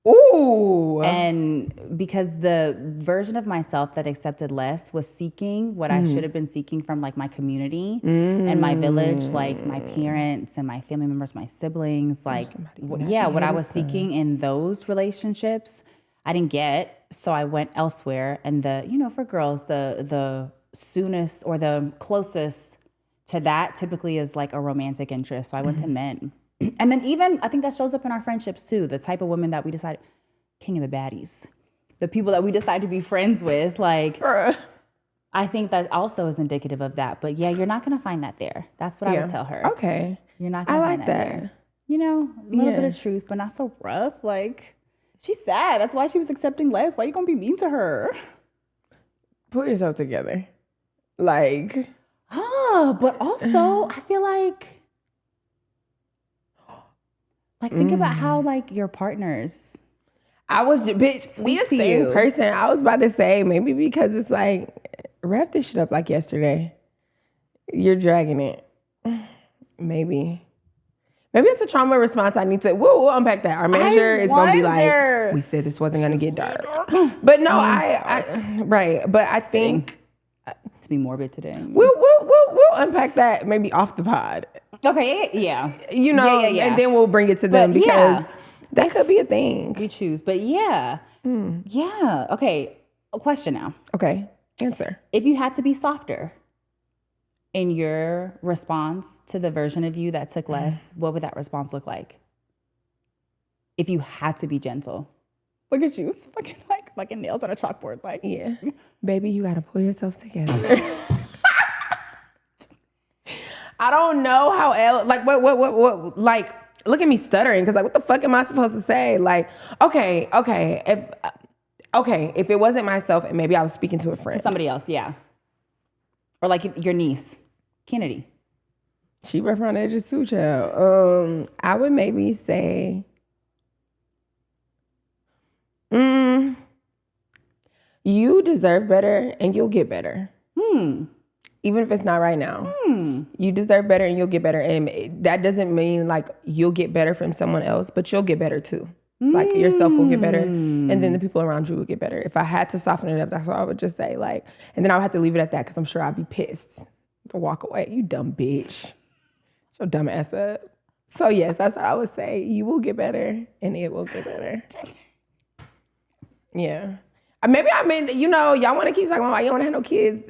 Ooh. And because the version of myself that accepted less was seeking what I should have been seeking from like my community and my village, like my parents and my family members, my siblings, like, what I was seeking in those relationships, I didn't get. So I went elsewhere. And for girls, the soonest or the closest to that typically is like a romantic interest. So I went to men. And then even, I think that shows up in our friendships too, the type of women that we decide, king of the baddies, the people that we decide to be friends with, like, I think that also is indicative of that. But yeah, you're not going to find that there. That's what I would tell her. Okay. You're not going to find that there. A little bit of truth, but not so rough. Like, she's sad. That's why she was accepting less. Why are you going to be mean to her? Put yourself together. Like. But also, I feel like think about how like your partners. I was bitch. We the same person. I was about to say maybe because it's like wrap this shit up like yesterday. You're dragging it. Maybe it's a trauma response. I need to. We'll unpack that. Our manager is gonna be like, darker. We said this wasn't going to get dark. But no, right. But I think to be morbid today. We'll unpack that maybe off the pod. Okay, yeah. You know, and then we'll bring it to them because that could be a thing. We choose. But yeah. Yeah. Okay. A question now. Okay. Answer. If you had to be softer in your response to the version of you that took less, what would that response look like? If you had to be gentle. Look at you. It's fucking nails on a chalkboard. Like, yeah. Baby, you gotta pull yourself together. I don't know how else, like, what, like, look at me stuttering, because, like, what the fuck am I supposed to say? Like, okay, if it wasn't myself and maybe I was speaking to a friend. To somebody else, yeah. Or, like, your niece, Kennedy. She rough around the edges too, child. I would maybe say, you deserve better and you'll get better. Even if it's not right now. You deserve better and you'll get better. And that doesn't mean like you'll get better from someone else, but you'll get better too. Like yourself will get better and then the people around you will get better. If I had to soften it up, that's what I would just say. Like, and then I would have to leave it at that because I'm sure I'd be pissed to walk away. You dumb bitch. Shut your dumb ass up. So yes, that's what I would say. You will get better and it will get better. Yeah. Maybe I mean, you know, y'all want to keep talking about why you don't want to have no kids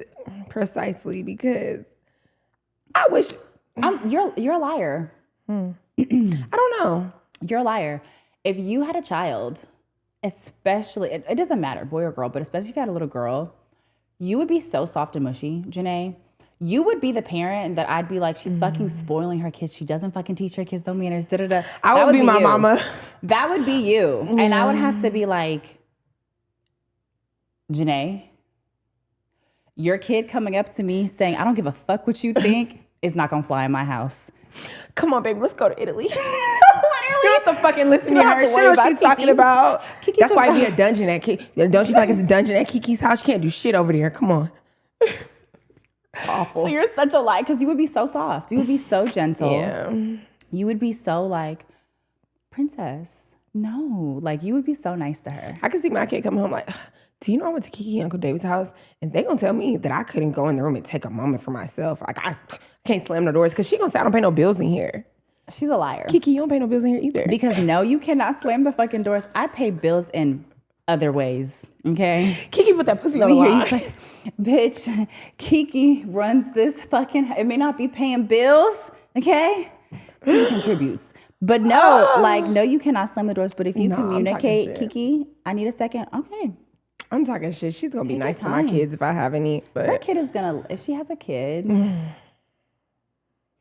precisely because I wish. You're a liar. I don't know. You're a liar. If you had a child, especially, it doesn't matter, boy or girl, but especially if you had a little girl, you would be so soft and mushy, Janai. You would be the parent that I'd be like, she's fucking spoiling her kids. She doesn't fucking teach her kids no manners. I would be my mama. That would be you. Yeah. And I would have to be like, Janai, your kid coming up to me saying, I don't give a fuck what you think, is not gonna fly in my house. Come on, baby, let's go to Italy. Literally. You don't have to fucking listen to her. She knows what she's talking about. Kiki. That's why we a dungeon at Kiki. Don't you feel like it's a dungeon at Kiki's house? You can't do shit over there. Come on. Awful. So you're such a lie because you would be so soft. You would be so gentle. Yeah. You would be so like, princess. No. Like, you would be so nice to her. I could see my kid coming home like, do you know I went to Kiki and Uncle David's house and they gonna tell me that I couldn't go in the room and take a moment for myself. Like, I can't slam the doors because she gonna say I don't pay no bills in here. She's a liar. Kiki, you don't pay no bills in here either. Because no, you cannot slam the fucking doors. I pay bills in other ways, okay? Kiki put that pussy on the line. Bitch, Kiki runs this fucking, it may not be paying bills, okay? He contributes. But no, no, you cannot slam the doors. But if you communicate, Kiki, I need a second, okay. I'm talking shit. She's going to be nice to my kids if I have any. But her kid is going to, if she has a kid,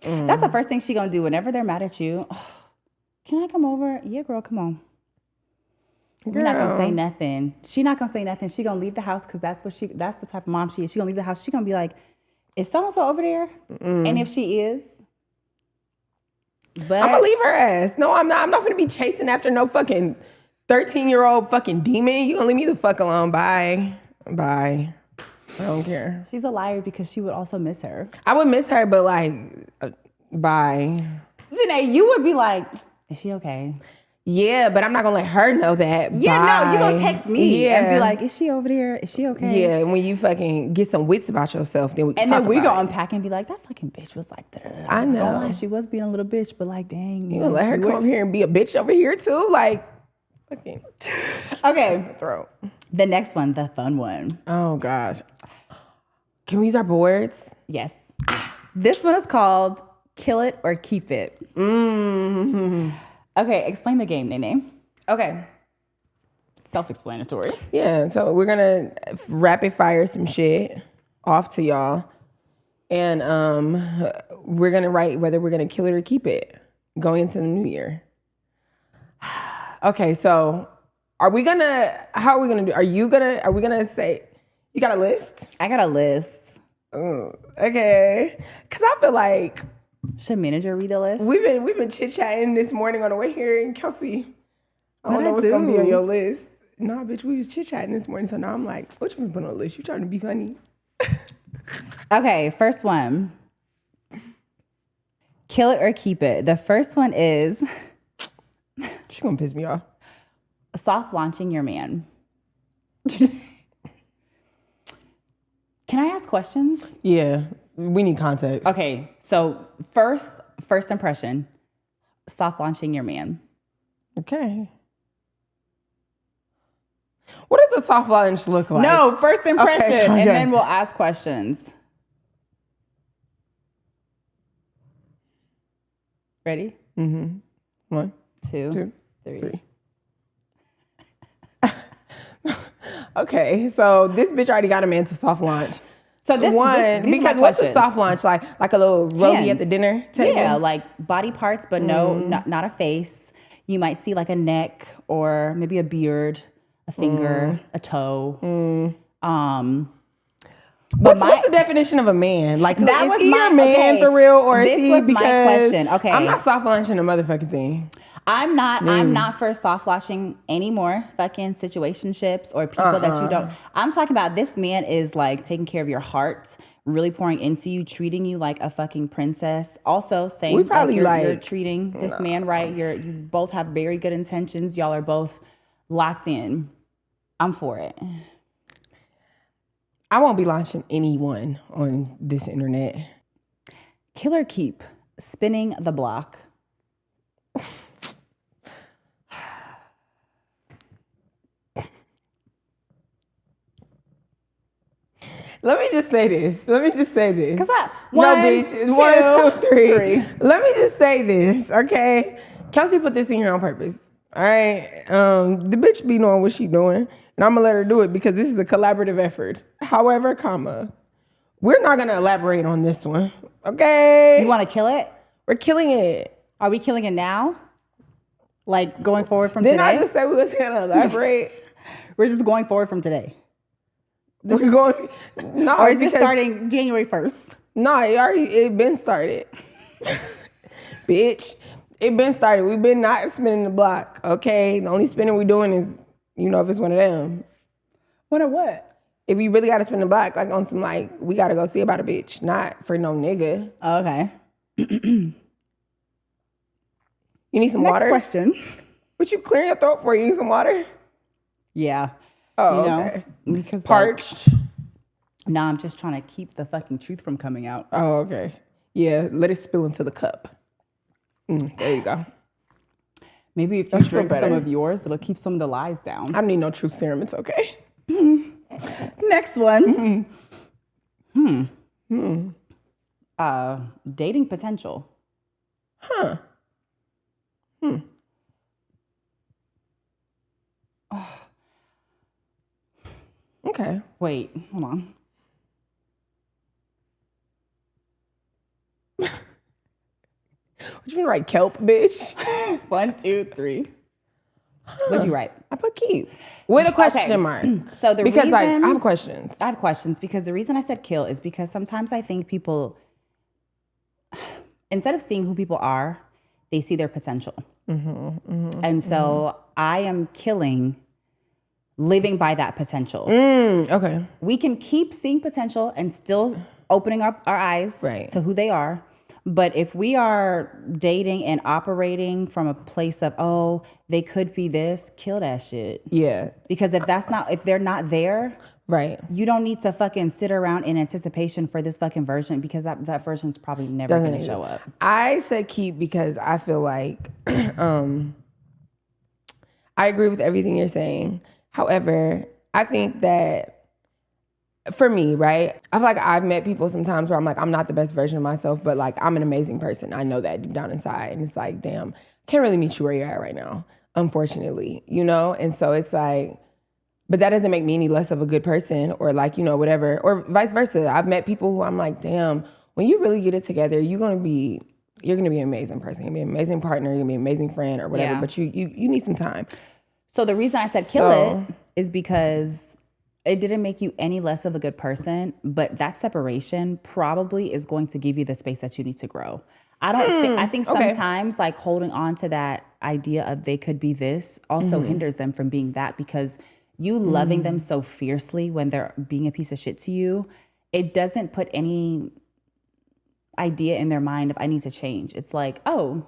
that's the first thing she's going to do whenever they're mad at you. Oh, can I come over? Yeah, girl, come on. You're not going to say nothing. She's not going to say nothing. She's going to leave the house because that's the type of mom she is. She's going to leave the house. She's going to be like, is so-and-so over there? And if she is, but I'm going to leave her ass. No, I'm not. I'm not going to be chasing after no fucking 13-year-old fucking demon. You gonna leave me the fuck alone. Bye. I don't care. She's a liar because she would also miss her. I would miss her, but like, bye. Janai, you would be like, is she okay? Yeah, but I'm not gonna let her know that. Yeah, bye. no, you gonna text me and be like, is she over there? Is she okay? Yeah, and when you fucking get some wits about yourself, then we can talk about it. And then we go unpack and be like, that fucking bitch was like, da-da-da-da. I know. Oh, she was being a little bitch, but like, dang. You gonna let her come over here and be a bitch over here too? Like, okay. Throat. The next one, the fun one. Oh gosh. Can we use our boards? Yes. This one is called Kill It or Keep It. Okay, explain the game, Nene. Okay. Self-explanatory. Yeah, so we're gonna rapid fire some shit off to y'all. And we're gonna write whether we're gonna kill it or keep it going into the new year. Okay, so how are we gonna do? Are we gonna say, you got a list? I got a list. Okay. Cause I feel like, should manager read the list? We've been chit-chatting this morning on the way here, and Kelsi, I don't know what's gonna be on your list. Nah, bitch, we was chit-chatting this morning, so now I'm like, what you been putting on the list? You trying to be funny? Okay, first one. Kill it or keep it. The first one is... She's gonna piss me off. soft launching your man. Can I ask questions? Yeah, we need context. Okay, so first impression, soft launching your man. Okay. What does a soft launch look like? No, first impression, Okay. and then we'll ask questions. Ready? Mm-hmm. 1, Two, 2, three. 3. Okay, so this bitch already got a man to soft launch. So this because what's a questions. soft launch like? Like a little rollie at the dinner table? Yeah, like body parts, but not a face. You might see like a neck or maybe a beard, a finger, a toe. What's the definition of a man? Like, that is was he my a man okay, for real, or this is he? was Because my question. Okay, I'm not soft launching a motherfucking thing. I'm not for soft launching any more fucking situationships or people that you don't. I'm talking about this man is like taking care of your heart, really pouring into you, treating you like a fucking princess. Also saying We probably you're treating this man right. You both have very good intentions. Y'all are both locked in. I'm for it. I won't be launching anyone on this internet. Killer keep spinning the block. Let me just say this. Cause No, bitch. 1, 2, 3. Let me just say this, okay? Kelsi put this in here on purpose. All right. The bitch be knowing what she doing, and I'm gonna let her do it because this is a collaborative effort. However, we're not gonna elaborate on this one, okay? You want to kill it? We're killing it. Are we killing it now? Like going forward from today? Didn't I just say we was gonna elaborate? We're just going forward from today. We're going. No, Or is it starting January 1st? No, it been started. Bitch, it been started. We've been not spinning the block, okay? The only spinning we doing is, if it's one of them. One of what? If you really got to spin the block, like on some, like, we got to go see about a bitch, not for no nigga. Okay. You need some water? Next question. What you clearing your throat for? You need some water? Yeah. Oh, okay. Because parched? Nah, I'm just trying to keep the fucking truth from coming out. Oh, okay. Yeah, let it spill into the cup. There you go. Maybe if you drink some of yours, it'll keep some of the lies down. I don't need no truth serum. It's okay. Next one. Dating potential. Huh. Okay. Wait, hold on. What you mean, write kelp, bitch? 1, 2, 3. What'd you write? I put keep with a question mark. So because I have questions. I have questions because the reason I said kill is because sometimes I think people, instead of seeing who people are, they see their potential. And so I am killing living by that potential. Okay. We can keep seeing potential and still opening up our eyes to who they are. But if we are dating and operating from a place of, oh, they could be this, kill that shit. Yeah. Because if they're not there, right, you don't need to fucking sit around in anticipation for this fucking version because that version's probably never going to show up. I said keep because I feel like I agree with everything you're saying. However, I think that for me, right, I feel like I've met people sometimes where I'm like, I'm not the best version of myself, but like, I'm an amazing person. I know that deep down inside. And it's like, damn, can't really meet you where you're at right now, unfortunately, And so it's like, but that doesn't make me any less of a good person or like, whatever, or vice versa. I've met people who I'm like, damn, when you really get it together, you're going to be an amazing person. You're going to be an amazing partner. You're going to be an amazing friend or whatever, but you need some time. So the reason I said kill it is because it didn't make you any less of a good person, but that separation probably is going to give you the space that you need to grow. I think sometimes like holding on to that idea of they could be this also hinders them from being that because you loving them so fiercely when they're being a piece of shit to you, it doesn't put any idea in their mind of I need to change. It's like, oh,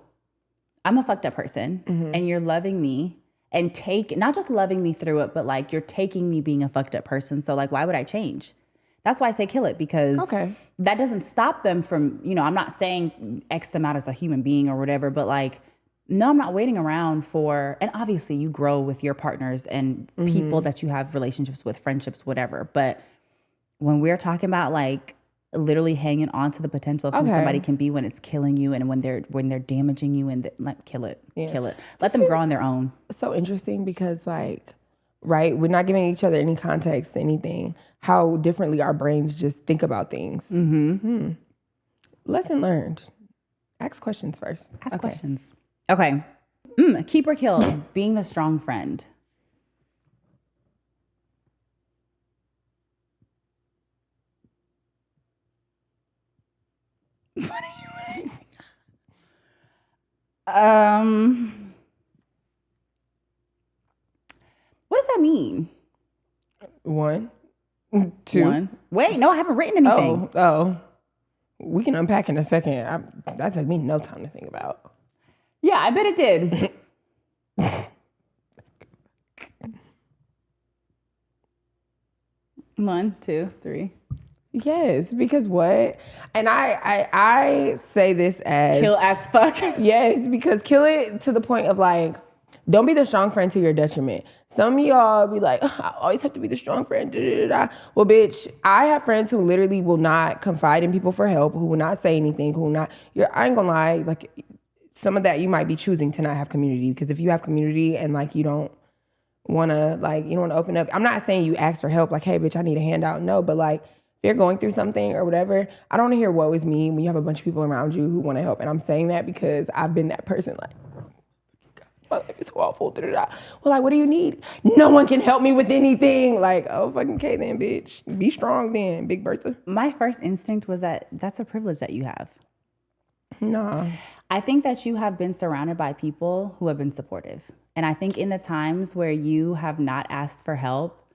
I'm a fucked up person and you're loving me and take, not just loving me through it, but like you're taking me being a fucked up person. So like, why would I change? That's why I say kill it, because that doesn't stop them from, I'm not saying X them out as a human being or whatever, but like, no, I'm not waiting around for, and obviously you grow with your partners and people that you have relationships with, friendships, whatever. But when we're talking about like literally hanging on to the potential of who somebody can be when it's killing you and when they're damaging you, and like, kill it. Let them grow on their own. So interesting because like, right, we're not giving each other any context to anything. How differently our brains just think about things. Lesson learned. Ask questions first. Ask questions. Okay. Keep or kill, being the strong friend. What are you What does that mean? 1, 2. 1. Wait, no, I haven't written anything. Oh. We can unpack in a second. That took me no time to think about. Yeah, I bet it did. 1, 2, 3. Yes, because what? And I say this as kill as fuck. Yes, because kill it to the point of like, don't be the strong friend to your detriment. Some of y'all be like, I always have to be the strong friend. Da, da, da. Well, bitch, I have friends who literally will not confide in people for help, who will not say anything, who will not. I ain't gonna lie, like some of that you might be choosing to not have community, because if you have community and like you don't want to open up. I'm not saying you ask for help, like, hey, bitch, I need a handout. No, but like, if you're going through something or whatever, I don't want to hear woe is me when you have a bunch of people around you who want to help. And I'm saying that because I've been that person, like, my life is awful. Da, da, da. Well, like, what do you need? No one can help me with anything. Like, oh, fucking okay then, bitch. Be strong then, Big Bertha. My first instinct was that that's a privilege that you have. Nah. I think that you have been surrounded by people who have been supportive. And I think in the times where you have not asked for help,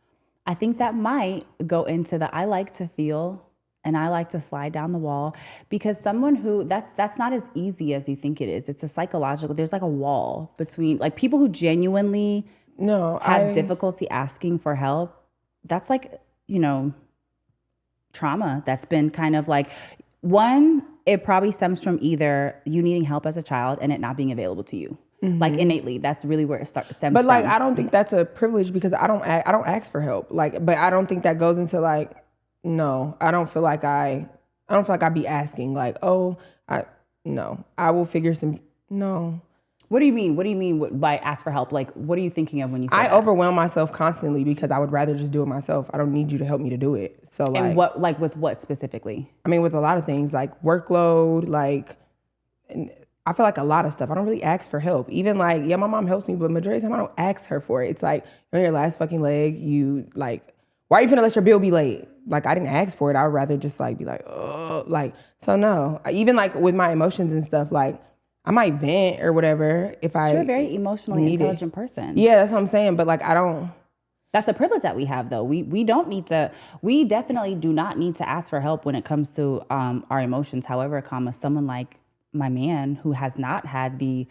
I think that might go into the I like to feel and I like to slide down the wall, because someone who that's not as easy as you think it is. It's a psychological, there's like a wall between like people who genuinely have difficulty asking for help. That's like, trauma that's been kind of like, one, it probably stems from either you needing help as a child and it not being available to you. Like innately, that's really where it stems from. But like, I don't think that's a privilege because I don't ask for help. Like, but I don't think that goes into like, no, I don't feel like I'd be asking like, I will figure some, no. What do you mean? What do you mean by ask for help? Like, what are you thinking of when you say that? Overwhelm myself constantly because I would rather just do it myself. I don't need you to help me to do it. So like, and what, like with what specifically? I mean, with a lot of things like workload, like, I feel like a lot of stuff. I don't really ask for help. Even like, yeah, my mom helps me, but majority of the time I don't ask her for it. It's like, you're on your last fucking leg. You like, why are you finna let your bill be late? Like, I didn't ask for it. I would rather just like be like, oh, like, so no. Even like with my emotions and stuff, like I might vent or whatever if I. You're a very emotionally intelligent person. Yeah, that's what I'm saying. But like, I don't. That's a privilege that we have, though. We definitely do not need to ask for help when it comes to our emotions. However, someone like my man who has not had the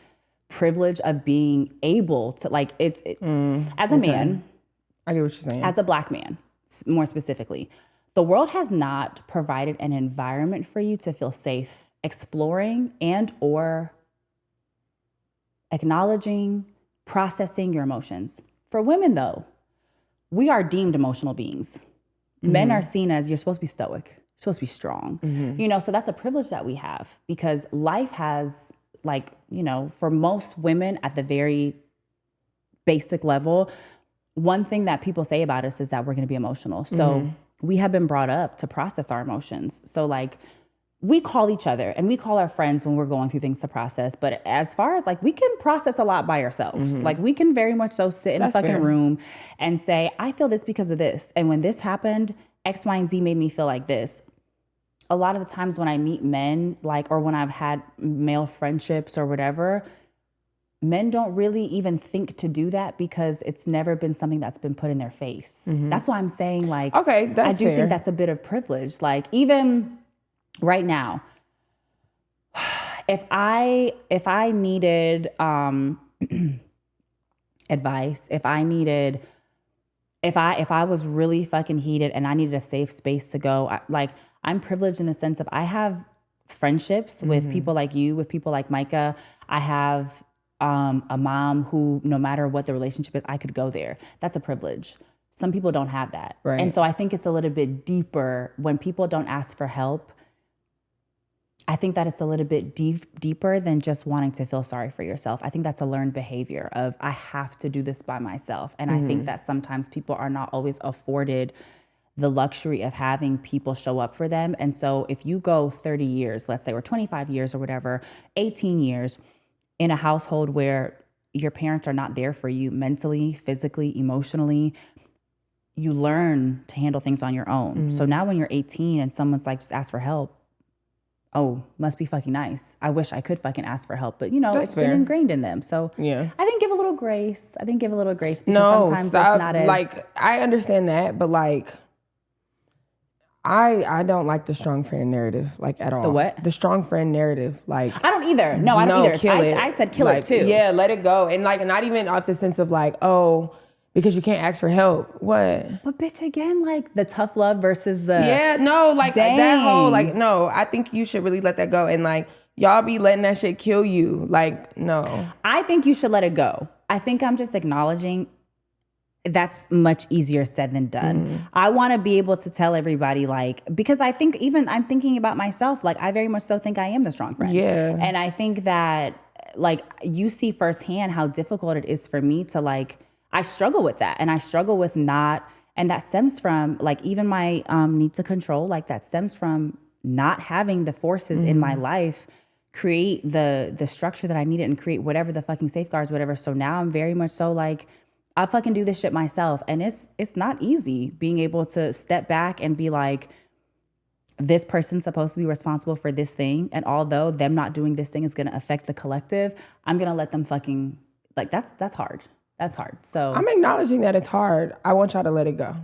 privilege of being able to like as a man, I get what you're saying. As a Black man, more specifically, the world has not provided an environment for you to feel safe exploring and or acknowledging, processing your emotions. For women, though, we are deemed emotional beings. Men are seen as you're supposed to be stoic. Supposed to be strong, so that's a privilege that we have, because life has like, for most women at the very basic level, one thing that people say about us is that we're going to be emotional. So we have been brought up to process our emotions. So like we call each other and we call our friends when we're going through things to process. But as far as like, we can process a lot by ourselves. Like we can very much so sit in a fucking room and say, I feel this because of this. And when this happened, X, Y, and Z made me feel like this. A lot of the times when I meet men, like, or when I've had male friendships or whatever, men don't really even think to do that because it's never been something that's been put in their face. That's why I'm saying like, okay, that's I do think that's a bit of privilege. Like even right now, if I needed, advice, if I was really fucking heated and I needed a safe space to go, I'm privileged in the sense of I have friendships with people like you, with people like Micah. I have a mom who, no matter what the relationship is, I could go there. That's a privilege. Some people don't have that. Right. And so I think it's a little bit deeper when people don't ask for help. I think that it's a little bit deeper than just wanting to feel sorry for yourself. I think that's a learned behavior of I have to do this by myself. And I think that sometimes people are not always afforded the luxury of having people show up for them. And so if you go 30 years, let's say, or 25 years or whatever, 18 years in a household where your parents are not there for you mentally, physically, emotionally, you learn to handle things on your own. So now when you're 18 and someone's like, just ask for help, oh, must be fucking nice. I wish I could fucking ask for help, but That's it's fair. been ingrained in them. So Yeah. I think give a little grace. Because No, sometimes stop. it's not as Like, I understand that, but like, I don't like the strong friend narrative, like, at all. The what? The strong friend narrative, like. I don't either. No, I don't either. Kill it. I said kill like, it too. Yeah, let it go. And like, not even off the sense of like, oh, because you can't ask for help. What? But bitch, again, like the tough love versus the Yeah, no, like that Dang. whole, like, no, I think you should really let that go. And like, y'all be letting that shit kill you. Like, no. I think you should let it go. I think I'm just acknowledging that's much easier said than done. I want to be able to tell everybody, like, because I think even I'm thinking about myself, like, I very much so think I am the strong friend. Yeah. And I think that, like, you see firsthand how difficult it is for me to, like, I struggle with that. And I struggle with not, and that stems from, like, even my need to control, like, that stems from not having the forces in my life create the structure that I needed and create whatever the fucking safeguards, whatever. So now I'm very much so like, I'll fucking do this shit myself. And it's not easy being able to step back and be like, this person's supposed to be responsible for this thing. And although them not doing this thing is going to affect the collective, I'm going to let them fucking, like, that's hard. That's hard. So I'm acknowledging that it's hard. I want y'all to let it go.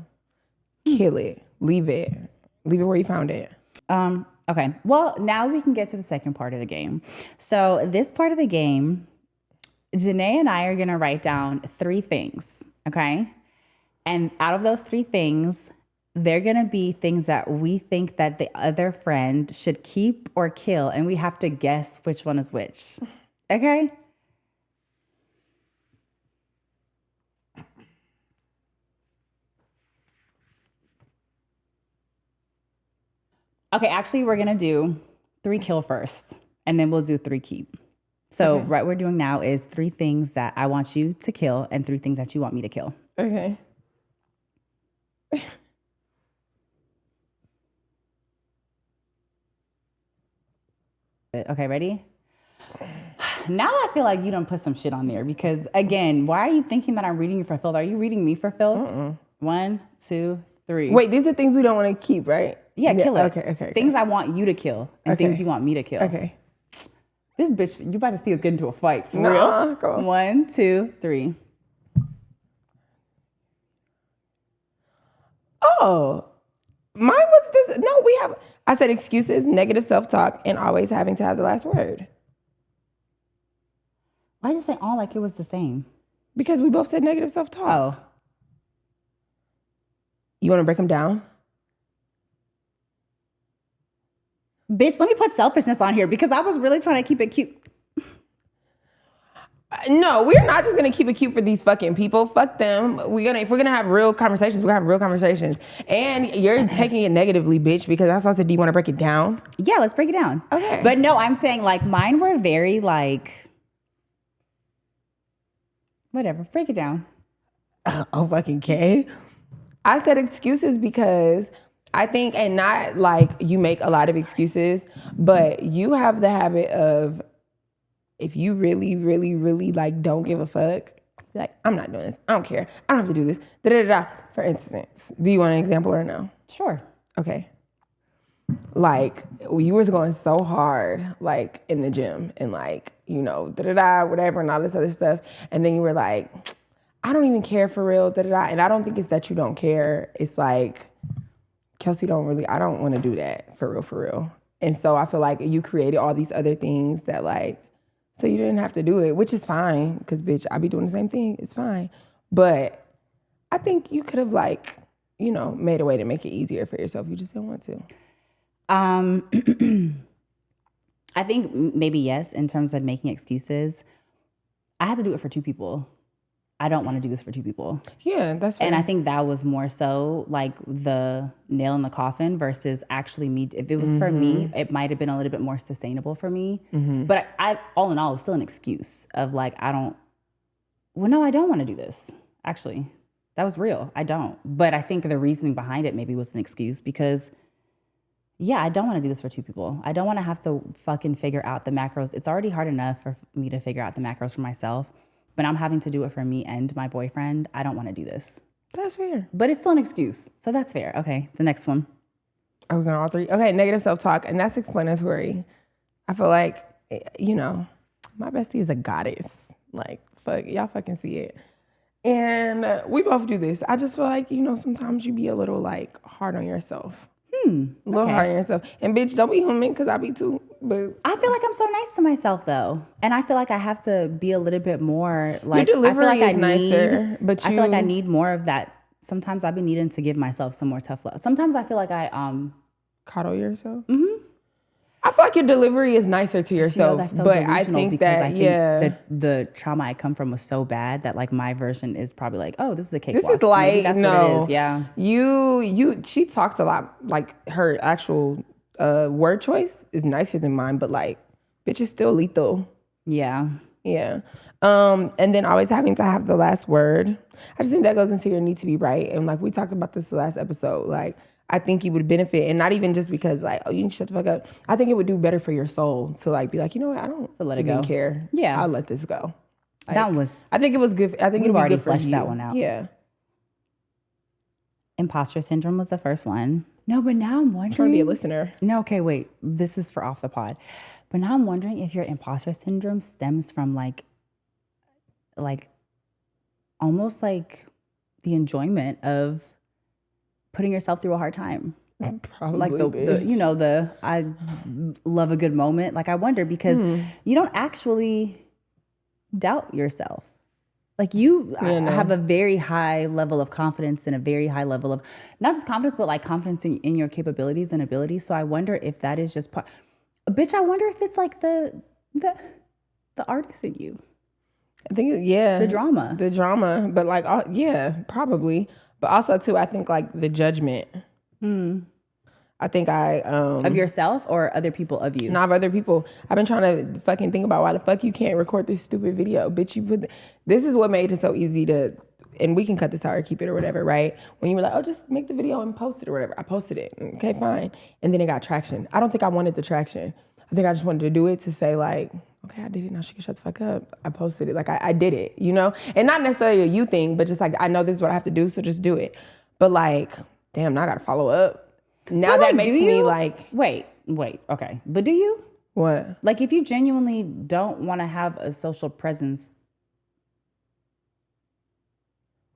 Kill it. Leave it. Leave it where you found it. Okay. Well, now we can get to the second part of the game. So this part of the game, Janai and I are going to write down 3 things, okay? And out of those 3 things, they're going to be things that we think that the other friend should keep or kill, and we have to guess which one is which, okay? Okay, actually, we're going to do 3 kill first, and then we'll do 3 keep. So what we're doing now is 3 things that I want you to kill and 3 things that you want me to kill. Okay. Okay, ready? Now I feel like you done put some shit on there because, again, why are you thinking that I'm reading you for filth? Are you reading me for filth? 1, 2, 3. Wait, these are things we don't want to keep, right? Yeah, kill it. Okay. Things I want you to kill and things you want me to kill. Okay. This bitch, you about to see us get into a fight. For Nuh-uh, real? go on. 1, 2, 3. Oh, mine was this. No, I said excuses, negative self-talk, and always having to have the last word. Why did you say all like it was the same? Because we both said negative self-talk. Oh. You want to break them down? Bitch, let me put selfishness on here because I was really trying to keep it cute. No, we're not just gonna keep it cute for these fucking people. Fuck them. If we're gonna have real conversations, we're gonna have real conversations. And you're taking it negatively, bitch, because that's why I said, do you want to break it down? Yeah, let's break it down. Okay. But no, I'm saying like mine were very like, whatever, break it down. Oh, fucking K. I said excuses because I think, and not like you make a lot of excuses, but you have the habit of, if you really, really, really like don't give a fuck, be like, I'm not doing this. I don't care. I don't have to do this. Da da da. For instance, do you want an example or no? Sure. Okay. Like, you was going so hard, like, in the gym and, like, you know, da-da-da, whatever, and all this other stuff. And then you were like, I don't even care for real, da-da-da. And I don't think it's that you don't care. It's like, Kelsi I don't want to do that for real, for real. And so I feel like you created all these other things that, like, So you didn't have to do it, which is fine, because, bitch, I be doing the same thing. It's fine. But I think you could have, like, you know, made a way to make it easier for yourself. You just didn't want to. I think maybe yes, in terms of making excuses. I had to do it for two people. I don't want to do this for two people. Yeah, that's fair. And I think that was more so like the nail in the coffin versus actually me. If it was for me, it might have been a little bit more sustainable for me. But I, all in all, it was still an excuse of like, I don't want to do this. Actually, that was real. I don't. But I think the reasoning behind it maybe was an excuse because, yeah, I don't want to do this for two people. I don't want to have to fucking figure out the macros. It's already hard enough for me to figure out the macros for myself. But I'm having to do it for me and my boyfriend. I don't want to do this. That's fair. But it's still an excuse. So that's fair. Okay, the next one. Are we going all three? Okay, negative self-talk. And that's explanatory. I feel like, you know, my bestie is a goddess. Like, fuck, y'all fucking see it. And we both do this. I just feel like, you know, sometimes you be a little, like, hard on yourself. A little hard on yourself. And, bitch, don't be human, because I be too. But I feel like I'm so nice to myself, though. And I feel like I have to be a little bit more, like, your delivery I feel like is nicer, but I feel like I need more of that. Sometimes I've been needing to give myself some more tough love. Sometimes I feel like I coddle yourself? I feel like your delivery is nicer to yourself, that's so but I think that, I think the trauma I come from was so bad that like my version is probably like, oh, this is a cakewalk. This is light. That's no, what it is. Yeah. She talks a lot. Like her actual word choice is nicer than mine, but like, bitch is still lethal. Yeah. Yeah. And then always having to have the last word. I just think that goes into your need to be right. And like we talked about this the last episode, like I think you would benefit, and not even just because like, oh, you need to shut the fuck up. I think it would do better for your soul to like be like, you know what, I don't let it even go. care. Yeah. I'll let this go. Like, I think it was good. I think it would be good for you. Fleshed that one out. Yeah. Imposter syndrome was the first one. No, but now I'm wondering. I'm trying to be a listener. No, okay, wait. This is for off the pod. But now I'm wondering if your imposter syndrome stems from like almost like the enjoyment of putting yourself through a hard time. Probably, like the I love a good moment. Like I wonder because you don't actually doubt yourself. Like you have a very high level of confidence and a very high level of not just confidence, but like confidence in your capabilities and abilities. So I wonder if that is just part. Bitch, I wonder if it's like the artist in you. I think the drama, but like probably. But also too, I think like the judgment. I think of yourself or other people of you? Not of other people. I've been trying to fucking think about why the fuck you can't record this stupid video. Bitch, this is what made it so easy to, and we can cut this out or keep it or whatever, right? When you were like, oh, just make the video and post it or whatever. I posted it. Okay, fine. And then it got traction. I don't think I wanted the traction. I think I just wanted to do it to say like, okay, I did it. Now she can shut the fuck up. I posted it. Like I did it, you know? And not necessarily a you thing, but just like, I know this is what I have to do, so just do it. But like, damn, now I gotta follow up. Now that makes me like... Wait, okay. But do you? What? Like if you genuinely don't want to have a social presence...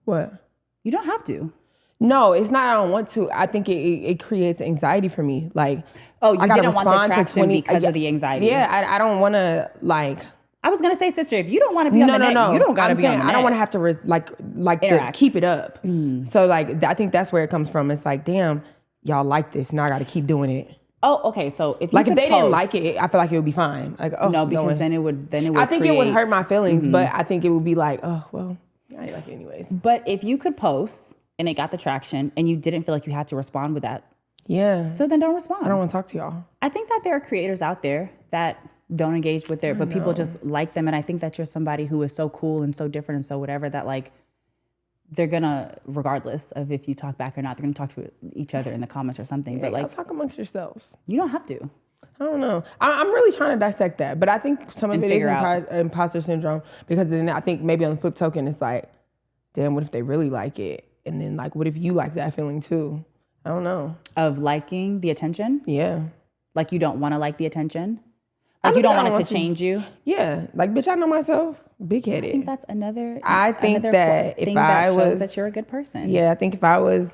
What? You don't have to. No, it's not I don't want to. I think it creates anxiety for me. Like, oh, you didn't want the traction because of the anxiety. Yeah, I don't want to like... I was gonna say, sister, if you don't want to be on the net, you don't gotta be on the net. I don't want to have to keep it up. So like, I think that's where it comes from. It's like, damn, y'all like this. Now I got to keep doing it. Oh, okay. So if they didn't like it, I feel like it would be fine. Like, oh no, because then it would. I think it would hurt my feelings, but I think it would be like, oh well, I ain't like it anyways. But if you could post and it got the traction and you didn't feel like you had to respond with that, yeah. So then don't respond. I don't want to talk to y'all. I think that there are creators out there that don't engage with but people just like them, and I think that you're somebody who is so cool and so different and so whatever that like they're gonna, regardless of if you talk back or not, they're gonna talk to each other in the comments or something. Yeah, but like, talk amongst yourselves. You don't have to. I don't know. I'm really trying to dissect that, but I think some of it is imposter syndrome, because then I think maybe on the flip token, it's like, damn, what if they really like it, and then like, what if you like that feeling too? I don't know. Of liking the attention? Yeah. Like you don't want to like the attention? Like you don't want it to change you? Yeah. Like, bitch, I know myself. Big headed. I think that's another. I think that if I was, that you're a good person. Yeah, I think if I was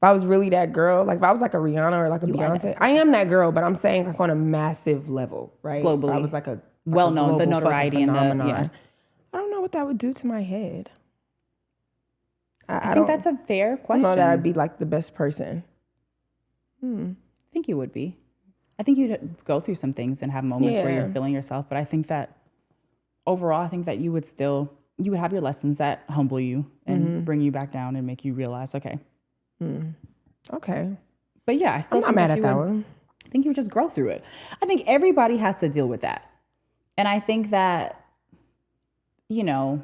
really that girl, like if I was like a Rihanna or like a Beyonce, I am that girl, but I'm saying like on a massive level, right? Globally. If I was like a well known, the global notoriety fucking and phenomenon. yeah. I don't know what that would do to my head. I think that's a fair question. I don't know that I'd be like the best person. I think you would be. I think you'd go through some things and have moments where you're feeling yourself. But I think that overall, I think that you would have your lessons that humble you and bring you back down and make you realize, okay. Okay. But yeah, I still I'm not mad at that one. I think you would just grow through it. I think everybody has to deal with that. And I think that, you know,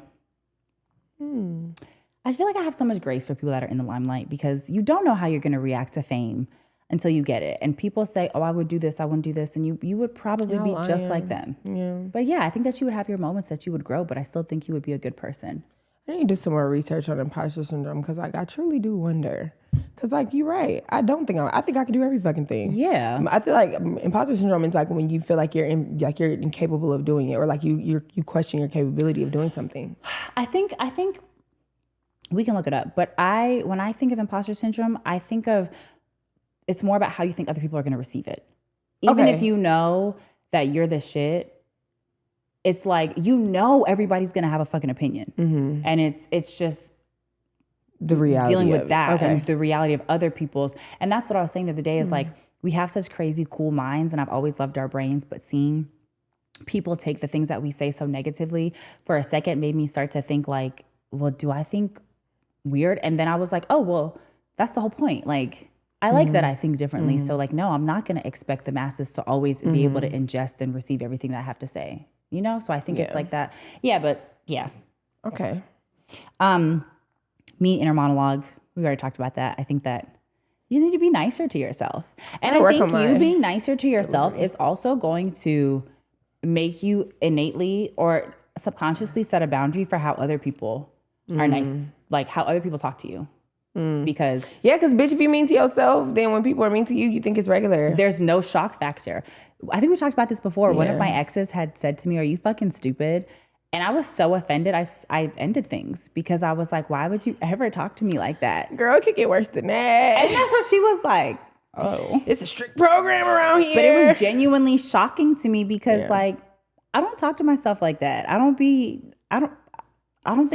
I feel like I have so much grace for people that are in the limelight because you don't know how you're going to react to fame until you get it. And people say, oh, I would do this, I wouldn't do this. And you would probably be just like them. Yeah. But yeah, I think that you would have your moments that you would grow, but I still think you would be a good person. I need to do some more research on imposter syndrome because like I truly do wonder. Because like you're right. I think I can do every fucking thing. Yeah. I feel like imposter syndrome is like when you feel like you're incapable of doing it or like you question your capability of doing something. I think we can look it up. But when I think of imposter syndrome, I think of it's more about how you think other people are going to receive it. Even if you know that you're the shit, it's like, everybody's going to have a fucking opinion. And it's just the reality dealing with that and the reality of other people's. And that's what I was saying the other day is like, we have such crazy cool minds and I've always loved our brains, but seeing people take the things that we say so negatively for a second made me start to think like, well, do I think weird? And then I was like, oh, well, that's the whole point. Like, I like that I think differently. So like, no, I'm not going to expect the masses to always be able to ingest and receive everything that I have to say, you know? So I think it's like that. Yeah, but yeah. Okay. Me, inner monologue. We already talked about that. I think that you need to be nicer to yourself. And I think you being nicer to yourself is also going to make you innately or subconsciously set a boundary for how other people are nice, like how other people talk to you. Because bitch, if you mean to yourself, then when people are mean to you, you think it's regular. There's no shock factor. I think we talked about this before. One of my exes had said to me, "Are you fucking stupid?" And I was so offended. I ended things because I was like, "Why would you ever talk to me like that?" Girl, it could get worse than that. And that's what she was like. Oh, it's a strict program around here. But it was genuinely shocking to me because like I don't talk to myself like that. I don't think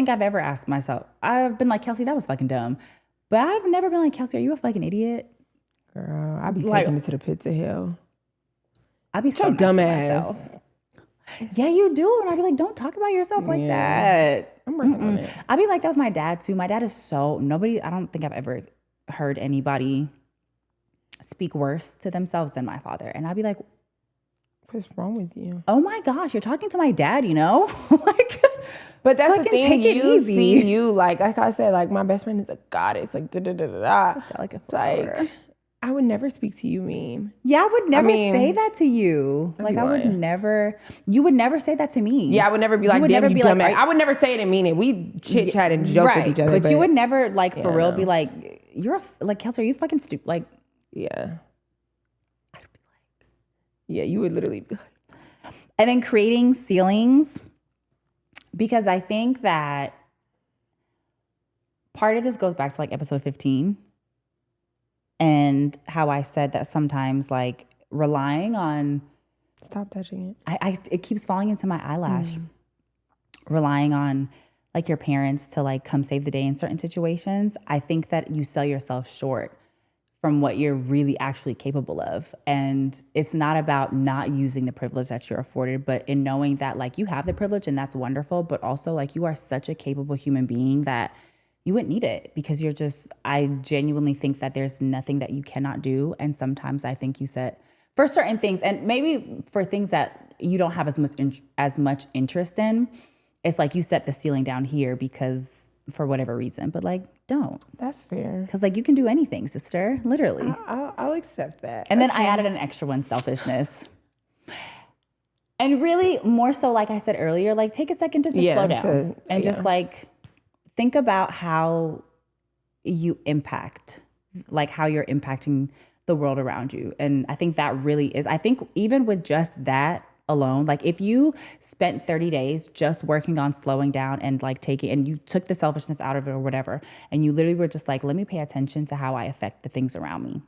I've ever asked myself. I've been like, Kelsi, that was fucking dumb. But I've never been like, Kelsi, are you a fucking idiot? Girl, I be taking it to the pits of hell. I be so dumbass. Yeah, you do. And I'd be like, don't talk about yourself like that. I'm working on it. I'd be like that with my dad too. My dad is I don't think I've ever heard anybody speak worse to themselves than my father. And I'd be like, what's wrong with you? Oh my gosh, you're talking to my dad, you know? Like, but that's the thing. You see, you like I said, like my best friend is a goddess. Like da da da da da. Like a flower. Like I would never speak to you mean. Yeah, I would never say that to you. Like I would never. You would never say that to me. Yeah, I would never be like, damn, you dumb ass. I would never say it and mean it. We chit chat and joke with each other. But you would never like for real be like, you're like Kelsi, are you fucking stupid? Like, yeah. I'd be like, yeah, you would literally be like. And then creating ceilings, because I think that part of this goes back to like episode 15 and how I said that sometimes like relying on. Stop touching it. It keeps falling into my eyelash. Relying on like your parents to like come save the day in certain situations. I think that you sell yourself short from what you're really actually capable of. And it's not about not using the privilege that you're afforded, but in knowing that like you have the privilege and that's wonderful, but also like you are such a capable human being that you wouldn't need it because I genuinely think that there's nothing that you cannot do. And sometimes I think you set for certain things and maybe for things that you don't have as much interest in, it's like you set the ceiling down here because for whatever reason, but like, don't. That's fair. Because like you can do anything, sister, literally. I'll accept that. And then I added an extra one, selfishness. And really more so, like I said earlier, like take a second to just slow down and just like think about how you impact, like how you're impacting the world around you. And I think that really is, I think even with just that alone, like if you spent 30 days just working on slowing down and like and you took the selfishness out of it or whatever, and you literally were just like, let me pay attention to how I affect the things around me.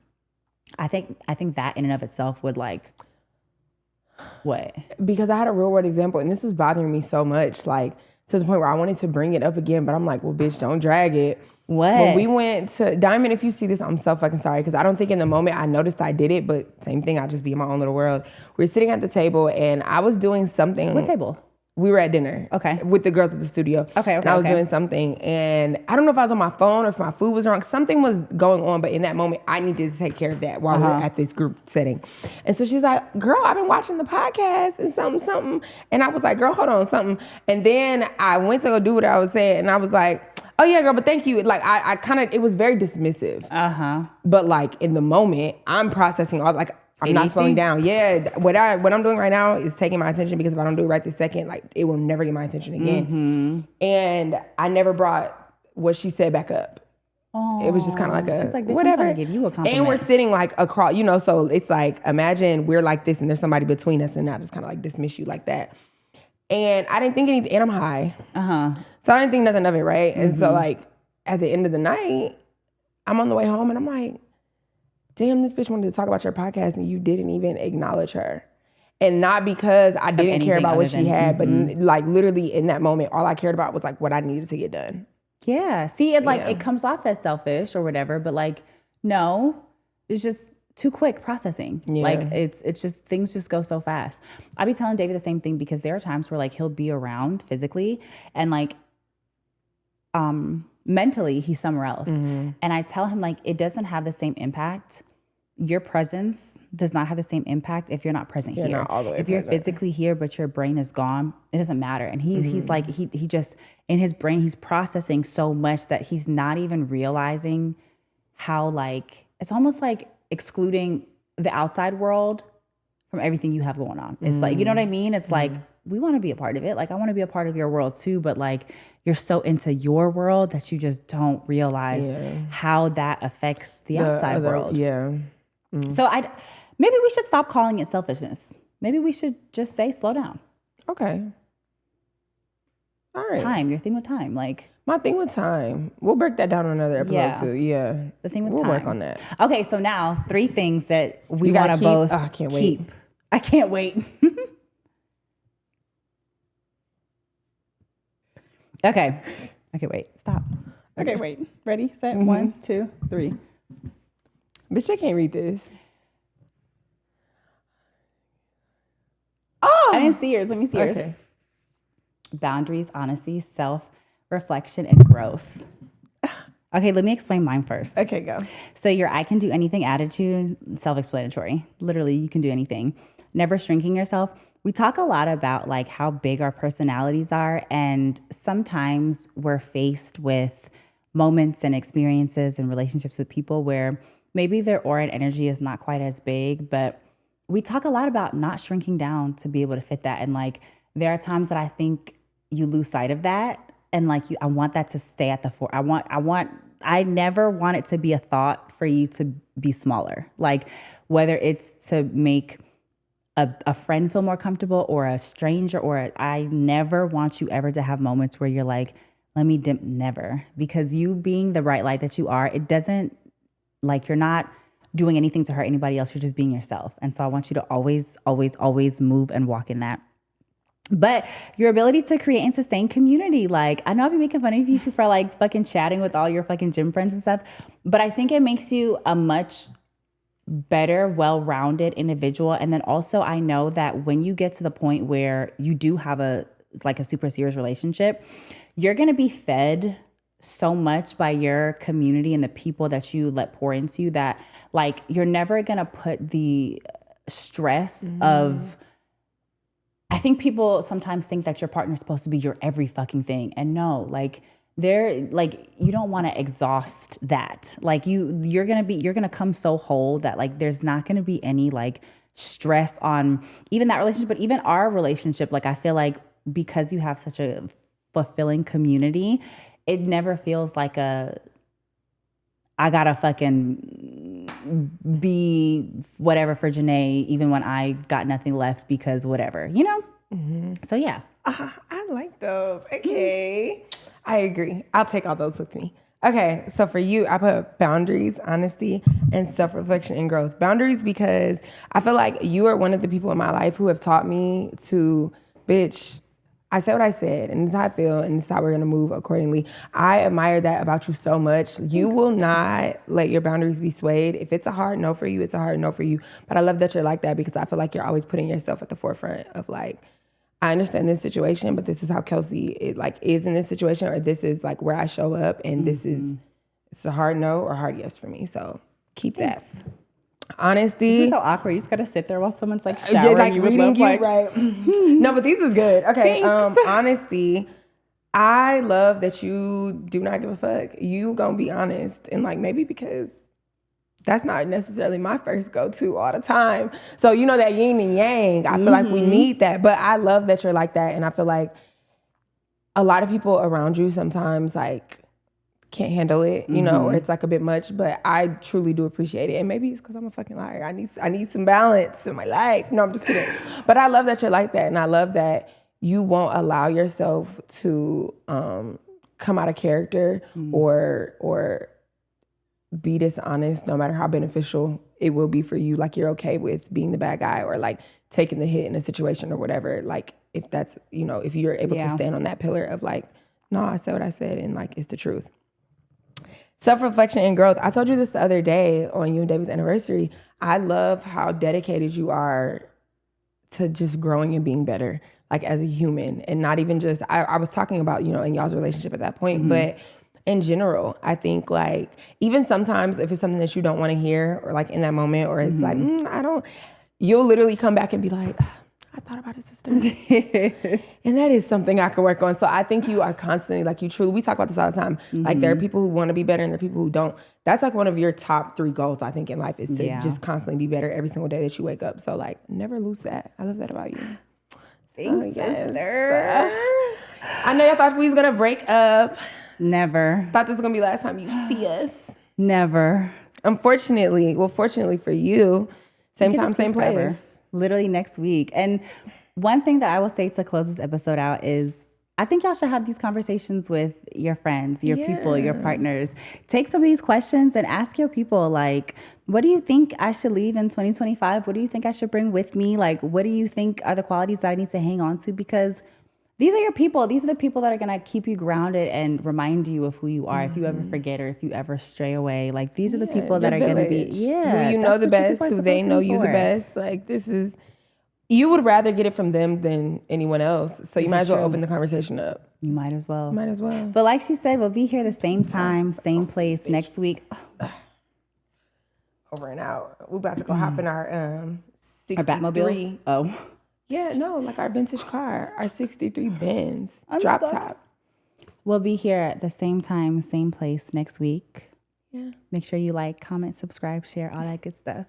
I think that in and of itself would like What? Because I had a real world example, and this was bothering me so much, like to the point where I wanted to bring it up again, but I'm like, well, bitch, don't drag it. What? When we went to Diamond, if you see this, I'm so fucking sorry, because I don't think in the moment I noticed I did it, but same thing, I just be in my own little world. We were sitting at the table, and I was doing something. What table? We were at dinner. Okay. With the girls at the studio. Okay. And I was doing something, and I don't know if I was on my phone or if my food was wrong. Something was going on, but in that moment, I needed to take care of that while we were at this group setting. And so she's like, girl, I've been watching the podcast and something. And I was like, girl, hold on, something. And then I went to go do what I was saying, and I was like, oh yeah, girl, but thank you. Like I kind of, it was very dismissive. But like in the moment, I'm processing all, like, I'm not slowing down. Yeah, what I'm doing right now is taking my attention, because if I don't do it right this second, like it will never get my attention again. And I never brought what she said back up. It was just kind of like a she's like, whatever. I'm trying to give you a compliment. And we're sitting like across, so it's like, imagine we're like this and there's somebody between us, and I just kind of like dismiss you like that. And I didn't think anything, and I'm high. So I didn't think nothing of it, right? And so like at the end of the night, I'm on the way home, and I'm like, damn, this bitch wanted to talk about your podcast and you didn't even acknowledge her. And not because I didn't care about what she had, but like literally in that moment, all I cared about was like what I needed to get done. Yeah. See, it comes off as selfish or whatever, but like, no, it's just too quick processing. Yeah. Like it's just, things just go so fast. I be telling David the same thing, because there are times where like he'll be around physically and like, mentally he's somewhere else. And I tell him like, it doesn't have the same impact. Your presence does not have the same impact if you're not present here. Not all the way if you're physically here, but your brain is gone, it doesn't matter. And he's like, he just, in his brain, he's processing so much that he's not even realizing how like, it's almost like excluding the outside world from everything you have going on. It's like, you know what I mean? It's like, we want to be a part of it. Like, I want to be a part of your world too, but like, you're so into your world that you just don't realize how that affects the outside world. So maybe we should stop calling it selfishness. Maybe we should just say, slow down. Okay. All right. Time, your thing with time. Like, my thing with time. We'll break that down on another episode too. Yeah. The thing with time. We'll work on that. Okay, so now 3 things that we want to both I can't wait. keep. I can't wait. Okay, wait. Stop. Okay, wait. Ready, set, 1, 2, 3. Bitch, I can't read this. Oh! I didn't see yours. Let me see yours. Okay. Boundaries, honesty, self-reflection, and growth. Okay, let me explain mine first. Okay, go. So your I can do anything attitude, self-explanatory. Literally, you can do anything. Never shrinking yourself. We talk a lot about like how big our personalities are, and sometimes we're faced with moments and experiences and relationships with people where maybe their aura and energy is not quite as big, but we talk a lot about not shrinking down to be able to fit that. And like, there are times that I think you lose sight of that. And like, I want that to stay at the fore. I never want it to be a thought for you to be smaller. Like, whether it's to make a friend feel more comfortable or a stranger, I never want you ever to have moments where you're like, let me dim, never. Because you being the bright light that you are, it doesn't, like, you're not doing anything to hurt anybody else. You're just being yourself. And so I want you to always, always, always move and walk in that. But your ability to create and sustain community, like, I know I've been making fun of you for like fucking chatting with all your fucking gym friends and stuff, but I think it makes you a much better, well-rounded individual. And then also I know that when you get to the point where you do have a super serious relationship, you're going to be fed so much by your community and the people that you let pour into you that like, you're never going to put the stress of, I think people sometimes think that your partner's supposed to be your every fucking thing. And no, like, you don't want to exhaust that. Like, you're going to come so whole that like, there's not going to be any like stress on even that relationship, but even our relationship. Like, I feel like because you have such a fulfilling community, it never feels like I gotta fucking be whatever for Janai, even when I got nothing left because whatever, you know? So yeah. I like those. Okay. I agree. I'll take all those with me. Okay, so for you, I put boundaries, honesty, and self-reflection and growth. Boundaries because I feel like you are one of the people in my life who have taught me to, bitch, I said what I said, and this is how I feel, and this is how we're gonna move accordingly. I admire that about you so much. You will not let your boundaries be swayed. If it's a hard no for you, it's a hard no for you. But I love that you're like that because I feel like you're always putting yourself at the forefront of like, I understand this situation, but this is how Kelsi is in this situation, or this is like where I show up, and this is it's a hard no or hard yes for me. So keep that. Honesty. This is so awkward. You just gotta sit there while someone's like showering like you with reading love, you, like, right? No, but these is good. Okay. Thanks. Honesty. I love that you do not give a fuck. You gonna be honest, and like maybe because that's not necessarily my first go-to all the time. So you know that yin and yang. I feel like we need that, but I love that you're like that, and I feel like a lot of people around you sometimes like can't handle it, you know, or it's like a bit much, but I truly do appreciate it. And maybe it's because I'm a fucking liar. I need some balance in my life. No, I'm just kidding. But I love that you're like that. And I love that you won't allow yourself to come out of character or be dishonest, no matter how beneficial it will be for you. Like you're okay with being the bad guy or like taking the hit in a situation or whatever. Like if that's, you know, if you're able to stand on that pillar of like, no, I said what I said and like it's the truth. Self-reflection and growth. I told you this the other day on you and David's anniversary. I love how dedicated you are to just growing and being better, like as a human, and not even just, I was talking about, you know, in y'all's relationship at that point, but in general, I think like, even sometimes if it's something that you don't want to hear or like in that moment, or it's like, you'll literally come back and be like, I thought about it, sister. And that is something I could work on. So I think you are constantly, like you truly, we talk about this all the time. Like there are people who want to be better and there are people who don't. That's like one of your top 3 goals, I think, in life is to just constantly be better every single day that you wake up. So like never lose that. I love that about you. Thanks, sister. I know y'all thought we was going to break up. Never. Thought this was going to be the last time you see us. Never. Unfortunately, well, fortunately for you, same time, same place. Forever. Literally next week. And one thing that I will say to close this episode out is I think y'all should have these conversations with your friends, your people, your partners. Take some of these questions and ask your people, like, what do you think I should leave in 2025? What do you think I should bring with me? Like, what do you think are the qualities that I need to hang on to? Because these are your people. These are the people that are going to keep you grounded and remind you of who you are. If you ever forget or if you ever stray away, like these are the people that are going to be, who you know the best, who they know you the best. Like this is, you would rather get it from them than anyone else. So you might as well open the conversation up. You might as well. Might as well. But like she said, we'll be here the same time, same place next week. Over and out. We're about to go hop in our 63. Our Batmobile? Oh. Yeah, no, like our vintage car, our 63 Benz drop top. We'll be here at the same time, same place next week. Yeah. Make sure you like, comment, subscribe, share, all that good stuff.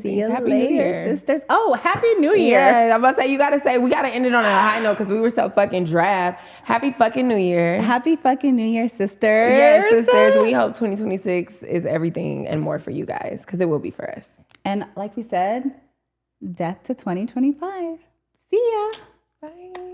See you Happy New Year, sisters. Oh, Happy New Year. Yeah, I'm about to say, we got to end it on a high note because we were so fucking drab. Happy fucking New Year. Happy fucking New Year, sisters. Yes, sisters. We hope 2026 is everything and more for you guys because it will be for us. And like we said, death to 2025. See ya. Bye.